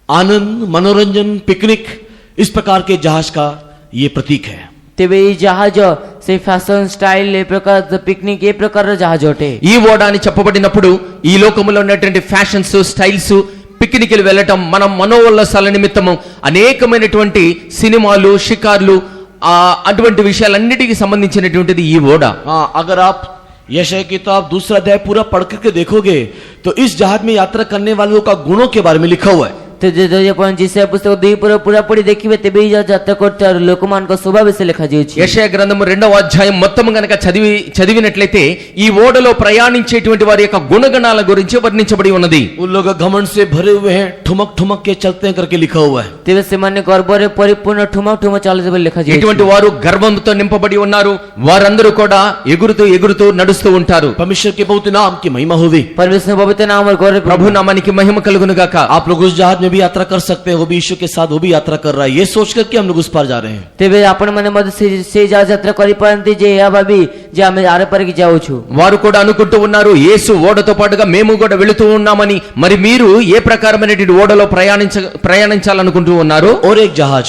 आनंद, मनोरंजन, पिकनिक, इस प्रकार के जहाज का ये प्रतीक है। ତେବେ ଏଇ ଜାହାଜ ସେ ఫ్యాషన్ స్టైల్ ఏ ప్రକାର పిక్నిక్ ఏ ప్రకాରର ଜାହାଜ ଅଟେ। ఈ ఓడ అని చెప్పబడినప్పుడు ఈ లోకములో ఉన్నటువంటి ఫ్యాషన్స్, స్టైల్స్, పిక్నిక్లు వెళ్ళటం, మనం మనోల్లాసాల నిమిత్తము అనేకమైనటువంటి సినిమాలు, షికార్లు అటువంటి విషయాలన్నిటికీ సంబంధించినటువంటిది ఈ ఓడ. हाँ, अगर आप यशायाह किताब 2 अध्याय पूरा पढ़ करके देखोगे तो इस जहाज में यात्रा करने वालों का गुणों के बारे में लिखा हुआ है। ଯଦି ଆପଣ ଜିସାୟା ପୁସ୍ତକ 2 ଦେଖିବେ ତେବେ ଏଇ ଯାତ୍ରା କରୁଥିବା ଲୋକମାନଙ୍କ ସ୍ୱଭାବ ବିଷୟରେ ଲେଖାଯାଇଛି। యెషయా గ్రంథము 2వ అధ్యాయం మొత్తం గనక చదివినట్లయితే ఈ ఓడలో ప్రయాణించేటువంటి వారి యొక్క గుణగణాల గురించి వర్ణించబడి ఉన్నది. उन लोग घमंड से भरे हुए हैं, ठुमक ठुमक के चलते हैं करके लिखा हुआ है। ତେବେ ସେମାନେ ଗର୍ବରେ ପରିପୂର୍ଣ୍ଣ ଠୁମ ଠୁମ ଚାଲୁଥିବେ ବୋଲି ଲେଖାଯାଇଛି। ఎటువంటి వారు గర్వంతో నింపబడి ఉన్నారు, వారందరూ కూడా ఎగురుతూ ఎగురుతూ నడుస్తూ ఉంటారు. परमेश्वर के पवित्र नाम की महिमा होगी। పరమేశ్వర పవిత్ర నామములో గౌరవ ప్రభు నామానికి మహిమ కలుగును గాక. आप लोग उस जहाज में भी यात्रा कर सकते हैं, वो भी यीशु के साथ वो भी यात्रा कर रहा है, ये सोच करके हम लोग उस पार जा रहे हैं। ତେବେ ଆପଣମାନେ ମଧ୍ୟ ସେ ଜାହାଜ ଯାତ୍ରା କରିପାରନ୍ତି ଯେ ଏହା ଭାବି ଯେ ଆମେ ଆର ପାରିକି ଯାଉଛୁ। వారు కూడా అనుకుంటూ ఉన్నారు యేసు ఓడతో పాటుగా మేము కూడా వెళుతూ ఉన్నామని. మరి మీరు ఏ ప్రకారమైనటువంటి ఓడలో ప్రయాణించాలనుకుంటూ ఉన్నారు? और एक जहाज,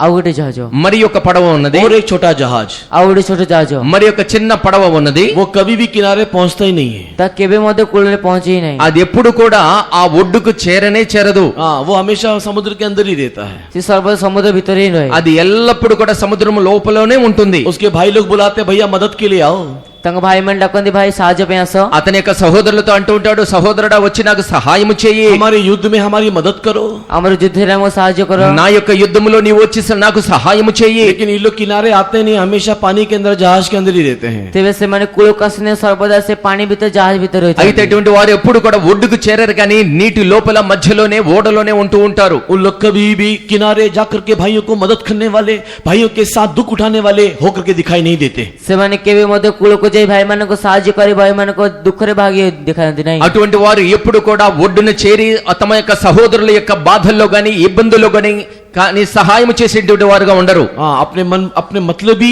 ଆଉ ଗୋଟେ ଜାହାଜ, మరి ఒక పడవ ఉన్నది, और एक छोटा जहाज, ଆଉ ଗୋଟେ ଛୋଟ ଜାହାଜ, మరి ఒక చిన్న పడవ ఉన్నది. वो कभी भी किनारे पहुंचता ही नहीं है। ତା କେବେ ମଧ୍ୟ କୂଳରେ ପହଞ୍ଚି ହିଁ ନାହିଁ। అది ఎప్పుడు కూడా ఆ ఒడ్డుకు చేరనే చేరదు. हाँ, वो हमेशा समुद्र के अंदर ही रहता है। ସେ ସର୍ବଦା ସମୁଦ୍ର ଭିତରେ ହିଁ ରହେ। అది ఎల్లప్పుడూ కూడా సముద్రం లోపలనే ఉంటుంది. उसके भाई लोग बुलाते हैं, भैया मदद के लिए आओ। ତାଙ୍କ ଭାଇମାନେ ଡାକନ୍ତି ଭାଇ ସାହାଯ୍ୟ ପାଇଁ ଆସ। అతని యొక్క సహోదరులతో అంటూ ఉంటాడు, సహోదరుడా వచ్చి నాకు సహాయము చేయి, हमारे युद्ध में हमारी मदद करो। ଆମର ଯୁଦ୍ଧରେ ଆମକୁ ସାହାଯ୍ୟ କର। నా యొక్క యుద్ధములో నీవు వచ్చి నాకు సహాయము చేయి। लेकिन ये लोग किनारे आते नहीं, हमेशा पानी के अंदर जहाज के अंदर ही रहते हैं। ତେବେ ସେମାନେ କୂଳକୁ ଆସିଲେ ସର୍ବଦା ସେ ପାଣି ଭିତରେ ଜାହାଜ ଭିତରେ అయితే ରହିଥାନ୍ତି। ఇటువంటి వారు ఎప్పుడు కూడా ఒడ్డుకు చేరరు కానీ నీటి లోపల మధ్యలోనే ఓడలోనే ఉంటూ ఉంటారు। उन लोग कभी भी किनारे जाकर के भाइयों को मदद करने वाले, भाइयों के साथ दुख उठाने वाले होकर के दिखाई नहीं देते। ସେମାନେ କେବେ ମଧ୍ୟ କୂଳକୁ ଯାଇ ଭାଇମାନଙ୍କୁ ସାହାଯ୍ୟ କରି ଭାଇମାନଙ୍କ ଦୁଃଖରେ ଭାଗି ଦେଖାନ୍ତି ନାହିଁ। అటువంటి వారు ఎప్పుడు కూడా ఒడ్డున చేరి తమ యొక్క సహోదరుల యొక్క బాధల్లో గాని ఇబ్బందుల్లో గాని కానీ సహాయం చేసేటువంటి వారుగా ఉండరు। हाँ, अपने मतलबी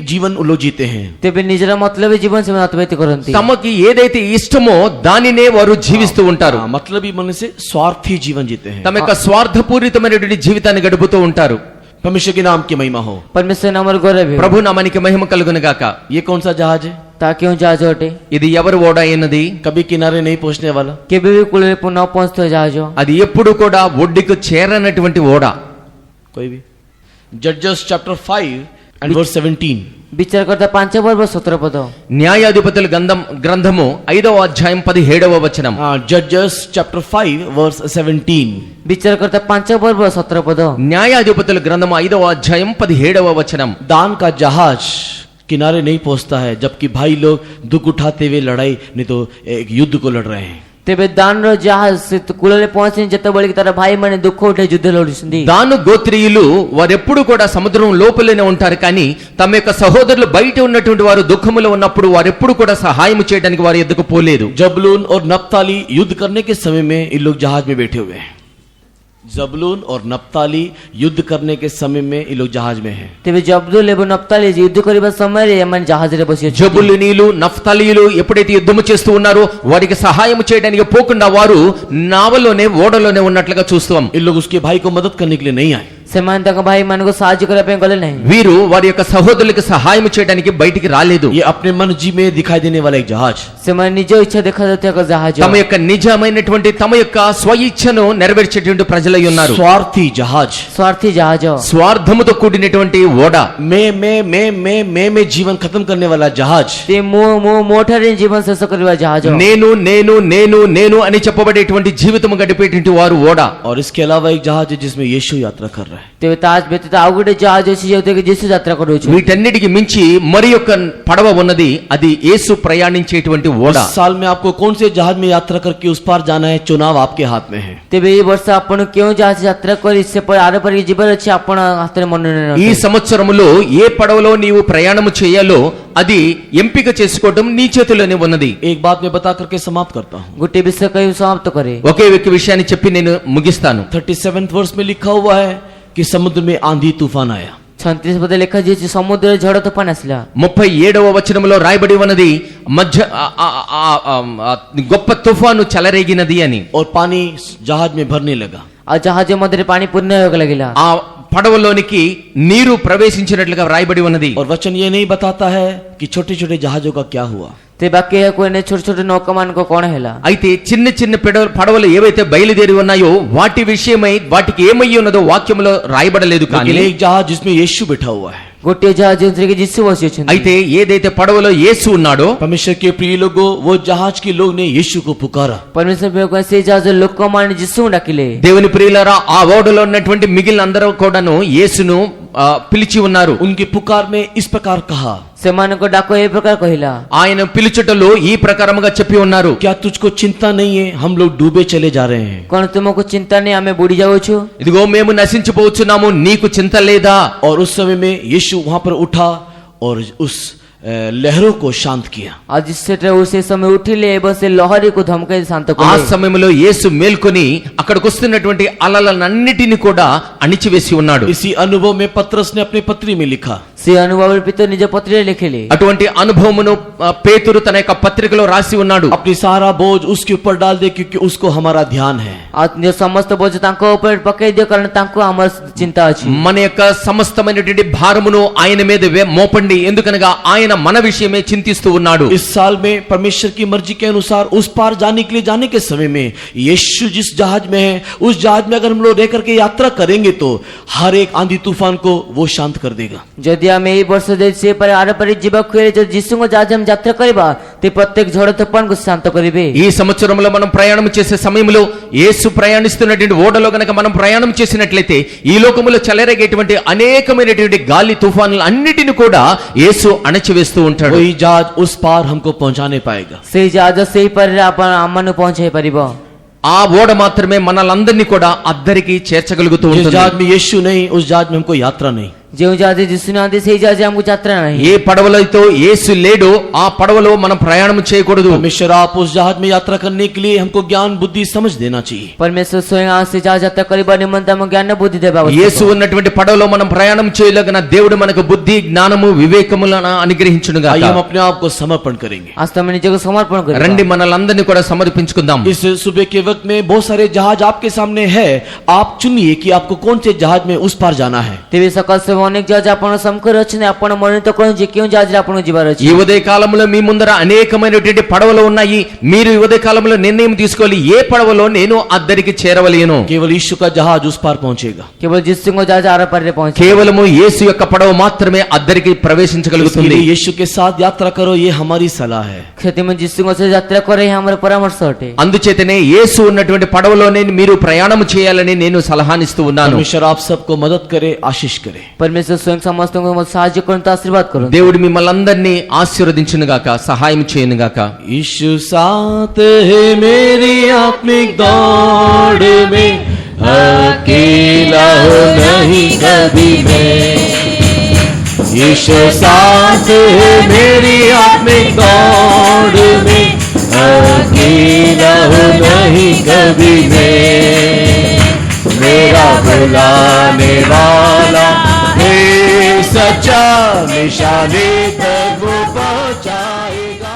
जीवन वो लोग जीते हैं। ତେବେ ନିଜର ମତଲବୀ ଜୀବନ ସେମାନେ ଅତିବାହିତ କରନ୍ତି। తమకి ఏదైతే ఇష్టమో దానినే వారు జీవిస్తూ ఉంటారు। हाँ, मतलबी मन से स्वार्थी जीवन जीते हैं। తమ యొక్క స్వార్థపూరితమైనటువంటి జీవితాన్ని గడుపుతూ ఉంటారు। परमेश्वर के नाम की महिमा हो। परमेश्वर नामर गौरव ప్రభు నామానికి మహిమ కలుగును గాక। ये कौन सा जहाज है? ତା କେଉଁ ଜାହାଜ ଅଟେ? ఇది ఎవరు ఓడ అయినది? कभी किनारे नहीं पहुंचने वाला। କେବେ ବି କୂଳରେ ନ ପହଞ୍ଚୁଥିବା ଜାହାଜ। అది ఎప్పుడు కూడా ఒడ్డుకు చేరనటువంటి ఓడ। कोई भी। जजेस चैप्टर 5 एंड वर्स 17। ବିଚାରକର୍ତ୍ତା 5:17 న్యాయాధిపతుల గ్రంథము 5వ అధ్యాయం 17వ వచనం। हाँ, जजेस चैप्टर 5 वर्स 17। ବିଚାରକର୍ତ୍ତା 5:17 న్యాయాధిపతుల గ్రంథము 5వ అధ్యాయం 17వ వచనం। दान का जहाज किनारे नहीं पहुंचता है, जबकि भाई लोग दुख उठाते हुए लड़ाई नहीं तो एक युद्ध को लड़ रहे हैं। ତେବେ ଦାନର ଜାହାଜ ସେ କୂଳରେ ପହଞ୍ଚିନି ଯେତେବେଳେ କି ତାର ଭାଇମାନେ ଦୁଃଖ ଉଠେ ଯୁద్ధ ଲଢୁଛନ୍ତି। దాను గోత్రీయులు వారెప్పుడు కూడా సముద్రం లోపలనే ఉంటారు కానీ తమ యొక్క సహోదరులు బయట ఉన్నటువంటి వారు దుఃఖములో ఉన్నప్పుడు వారెప్పుడు కూడా సహాయం చేయడానికి వారి ఎద్దుకు పోలేదు। जबलून और नप्ताली युद्ध करने के समय में ये लोग जहाज में बैठे हुए हैं। जबलून और नप्ताली युद्ध करने के समय में ये लोग जहाज में हैं। ତେବେ ଜବ୍ଦୁଲ ଏବଂ ନପ୍ତାଲି ଯୁଦ୍ଧ କରିବା ସମୟରେ ଏମାନେ ଜାହାଜରେ ବସି ଅଛନ୍ତି। జబులునీలు నఫ్తాలీయులు ఎప్పుడైతే యుద్ధము చేస్తూ ఉన్నారో వారికి సహాయం చేయడానికి పోకుండా వారు నావలోనే ఓడలోనే ఉన్నట్లుగా చూస్తాం। ये लोग उसके भाई को मदद करने के लिए नहीं आए। ସେମାନେ ତାଙ୍କ ଭାଇମାନଙ୍କୁ ସାହାଯ୍ୟ କରିବା ପାଇଁ ଗଲେ ନାହିଁ। వీరు వారి యొక్క సహోదరులకు సహాయం చేయడానికి బయటికి రాలేదు। ये अपने मन जी में दिखाई देने वाला एक जहाज। ସେମାନେ ନିଜ ଇଚ୍ଛା ଦେଖାଯାଉଥିବା ଏକ ଜାହାଜ। తమ యొక్క నిజమైనటువంటి తమ యొక్క స్వయిచ్ఛను నెరవేర్చేటువంటి ప్రజలై ఉన్నారు। स्वार्थी जहाज। ସ୍ୱାର୍ଥୀ ଜାହାଜ। స్వార్థముతో కూడినటువంటి ఓడ। मैं जीवन खत्म करने वाला जहाज। ସେ ମୋ ଠାରେ ଜୀବନ ଶେଷ କରିବା ଜାହାଜ। నేను నేను నేను నేను అని చెప్పబడేటువంటి జీవితం గడిపేటువంటి వారు ఓడ। और इसके अलावा एक जहाज है जिसमें यीशु यात्रा कर रहा है। ତେବେ ତା ବ୍ୟତୀତ ଆଉ ଗୋଟେ ଜାହାଜ ଅଛି ଯେଉଁଥିରେ ଯୀଶୁ ଯାତ୍ରା କରୁଛି। వీటన్నిటికి మించి మరి యొక్క పడవ ఉన్నది, అది యేసు ప్రయాణించేటువంటి ఓడ। इस साल में आपको कौन से जहाज में यात्रा करके उस पार जाना है, चुनाव आपके हाथ में है। ତେବେ ଏଇ ବର୍ଷ ଆପଣ କେଉଁ ଜାହାଜ ଯାତ୍ରା କରି ସେପରି ଆର ପାରିକି ଯିବାର ଅଛି ଆପଣ ହାତରେ ମନୋନୟନ ఈ ଅଛି। సంవత్సరములో ఏ పడవలో నీవు ప్రయాణము చేయాలో అది ఎంపిక చేసుకోవడం నీ చేతిలోనే ఉన్నది। एक बात मैं बता करके समाप्त करता हूँ। ଗୋଟେ ବିଷୟ କହି ସମାପ୍ତ କରେ। ఒకే ఒక్క విషయాన్ని చెప్పి నేను ముగిస్తాను। 37th वर्ष में लिखा हुआ है कि समुद्र में आंधी तूफान आया। 36 ପଦେ ଲେଖାଯାଇଛି ସମୁଦ୍ରରେ ଝଡ଼ ତୋଫାନ ଆସିଲା। 37వ వచనములో రాయబడి ఉన్నది గొప్ప తుఫాను చెలరేగినది అని। और पानी जहाज में भरने लगा। ଆଉ ଜାହାଜ ମଧ୍ୟରେ ପାଣି ପୂର୍ଣ୍ଣ ହେବାକୁ ଲାଗିଲା। ఆ పడవలోనికి నీరు ప్రవేశించినట్లుగా రాయబడి ఉన్నది। और वचन ये नहीं बताता है कि छोटे छोटे जहाजों का क्या हुआ। ते ବାକି ଏହାକୁ ଏନେ ଛୋଟ ଛୋଟ ନୌକା ମାନଙ୍କ କଣ ହେଲା। అయితే చిన్న చిన్న పడవలు ఏవైతే బయలుదేరి ఉన్నాయో వాటి విషయమై వాటికి ఏమయ్యి ఉన్నదో వాక్యములో రాయబడలేదు। కానీ लेकिन एक जहाज जिसमें यीशु बैठा हुआ है। ଗୋଟିଏ ଜାହାଜ ଯେଉଁଥିରେ କି ଯୀଶୁ ବସି ଅଛନ୍ତି। అయితే ఏదైతే పడవలో యేసు ఉన్నాడో परमेश्वर के प्रिय लोगों, वो जहाज के लोग ने यीशु को पुकारा। ପରମେଶ୍ୱର ସେଇ ଜାହାଜ ଲୋକମାନେ ଯୀଶୁଙ୍କୁ ଡାକିଲେ। దేవుని ప్రియులారా, ఆ ఓడలో ఉన్నటువంటి మిగిలిన అందరూ కూడాను యేసును పిలిచి ఉన్నారు। उनके पुकार में इस प्रकार कहा। ସେମାନଙ୍କ ଡାକ ଏ ପ୍ରକାର କହିଲା। ఆయన పిలుచుటలో ఈ ప్రకారముగా చెప్పి ఉన్నారు। क्या तुझको चिंता नहीं है, हम लोग डूबे चले जा रहे हैं। କଣ ତୁମକୁ ଚିନ୍ତା ନାହିଁ ଆମେ ବୁଡି ଯାଉଛୁ। ఇదిగో మేము నశించిపోవచ్చున్నాము, నీకు చింత లేదా? और उस समय में यीशु वहां पर उठा और उस लहरों को शांत किया। ଆଜି ସେଠାରେ ସେ ସମୟ ଉଠିଲେ ଏବଂ ସେ ଲହରୀକୁ ଧମକାଇ ଶାନ୍ତ ఆ କଲେ। సమయంలో యేసు మేల్కొని అక్కడికి వస్తున్నటువంటి అలలన్నిటిని కూడా అణిచివేసి ఉన్నాడు। इसी अनुभव में पतरस ने अपनी पत्री में लिखा। ସେ ଅନୁଭବ ପିତ ନିଜ ପତ୍ରରେ ଲେଖିଲେ। అటువంటి అనుభవమును పేతురు తన యొక్క పత్రికలో రాసి ఉన్నాడు। अपनी सारा बोझ उसके ऊपर डाल दे, क्योंकि उसको हमारा ध्यान है। ଆଉ ନିଜ ସମସ୍ତ ବୋଝ ତାଙ୍କ ଉପରେ ପକାଇ ଦିଅ କାରଣ ତାଙ୍କୁ ଆମର ଚିନ୍ତା ଅଛି। మన యొక్క సమస్తమైనటువంటి భారమును ఆయన మీద మోపండి, ఎందుకనగా ఆయన మన విషయమే చింతిస్తూ ఉన్నాడు। इस साल में परमेश्वर की मर्जी के अनुसार उस पार जाने के लिए जाने के समय में यीशु जिस जहाज में है, उस जहाज में अगर हम लोग रह करके यात्रा करेंगे तो हर एक आंधी तूफान को वो शांत कर देगा। ଯଦି ଯଦି ଆମେ ଏଇ ବର୍ଷ ଯଦି ସେପାରି ଆରପାରି ଯିବାକୁ ହେଲେ ଯଦି ଯୀଶୁଙ୍କ ଯାହା ଆମେ ଯାତ୍ରା କରିବା ତେ ପ୍ରତ୍ୟେକ ଝଡ଼ ତୋଫାନକୁ ଶାନ୍ତ କରିବେ। ఈ సంవత్సరంలో మనం ప్రయాణం చేసే సమయంలో యేసు ప్రయాణిస్తున్నటువంటి ఓడలో గనక మనం ప్రయాణం చేసినట్లయితే ఈ లోకములో చెలరేగేటువంటి అనేకమైనటువంటి గాలి తుఫానులు అన్నిటిని కూడా యేసు అణచివేస్తూ ఉంటాడు। वही जहाज उस पार हमको पहुंचाने पाएगा। ସେଇ ଜାହାଜ ସେହିପାରି ଆମମାନଙ୍କୁ ପହଞ୍ଚାଇ ପାରିବ। ఆ ఓడ మాత్రమే మనలందరినీ కూడా అద్దరికి చేర్చగలుగుతూ जिस ఉంటుంది। जहाज में यीशु नहीं, उस जहाज में हमको यात्रा नहीं। ଯେଉଁ ଜାହାଜ ଯୀଶୁ ନାହାନ୍ତି ସେଇ ଜାହାଜ ଆମକୁ ଯାତ୍ରା ନାହିଁ। ఏ పడవలతో యేసు లేడో ఆ పడవలో మనం ప్రయాణం చేయకూడదు। परमेश्वर आप उस जहाज में यात्रा करने के लिए हमको ज्ञान बुद्धि समझ देना चाहिए। परमेश्वर स्वयं आ से जहाज यात्रा କରିବା ନିମନ୍ତେ ଆମକୁ ଜ୍ଞାନ ବୁଦ୍ଧି ଦେବା ଆବଶ୍ୟକ। యేసు ఉన్నటువంటి పడవలో మనం ప్రయాణం చేయలాగన దేవుడు మనకు బుద్ధి జ్ఞానము వివేకములను అనుగ్రహించును आइए గాక। हम अपने आप को समर्पण करेंगे। आज तो हम ନିଜକୁ ସମର୍ପଣ କରିବା। రండి మనలందరినీ కూడా సమర్పించుకుందాం। इस सुबह के वक्त में बहुत सारे जहाज आपके सामने है, आप चुनिए कि आपको कौन से जहाज में उस पार जाना है। ତେବେ ସକାଳ ସମୟ ଅନେକ ଜାହାଜ ଆପଣ ସମ୍ମୁଖରେ ଅଛନ୍ତି, ଆପଣ ମନୋନୀତ କରନ୍ତୁ ଯେ କେଉଁ ଜାହାଜରେ ଆପଣଙ୍କୁ ଯିବାର ଅଛି। ఈ ఉదయ కాలంలో మీ ముందర అనేకమైనటువంటి పడవలు ఉన్నాయి। మీరు ఈ ఉదయ కాలంలో నిర్ణయం తీసుకోవాలి, ఏ పడవలో నేను అద్దరికి చేరవలేను। केवल यीशु का जहाज उस पार पहुंचेगा। କେବଳ ଯୀଶୁଙ୍କ ଜାହାଜ ଆରପାରିରେ ପହଞ୍ଚିବ। కేవలము యేసు యొక్క పడవ మాత్రమే అద్దరికి इसके ప్రవేశించగలుగుతుంది। लिए यीशु के साथ यात्रा करो, ये हमारी सलाह है। ସେଥିପାଇଁ ଯୀଶୁଙ୍କ ସହ ଯାତ୍ରା କରେ ଏହା ଆମର ପରାମର୍ଶ ଅଟେ। అందుచేతనే యేసు ఉన్నటువంటి పడవలోనే మీరు ప్రయాణం చేయాలని నేను సలహానిస్తూ ఉన్నాను। परमेश्वर आप सबको मदद करे, आशीष करे। परमेश्वर स्वयं ସମସ୍ତଙ୍କୁ ସାହାଯ୍ୟ କରନ୍ତୁ, आशीर्वाद କରନ୍ତୁ। దేవుడు మిమ్మల్ని అందరినీ ఆశీర్వదించును గాక, సహాయం చేయను గాక। यीशु साथ है मेरी आत्मिक दौड़ में, अकेला हो नहीं कभी मैं। यीशु साथ है मेरी आत्मिक दौड़ में, अकेला हो नहीं कभी मैं। मेरा बुलाने वाला है सच्चा, निशाने तक वो पहुंचाएगा।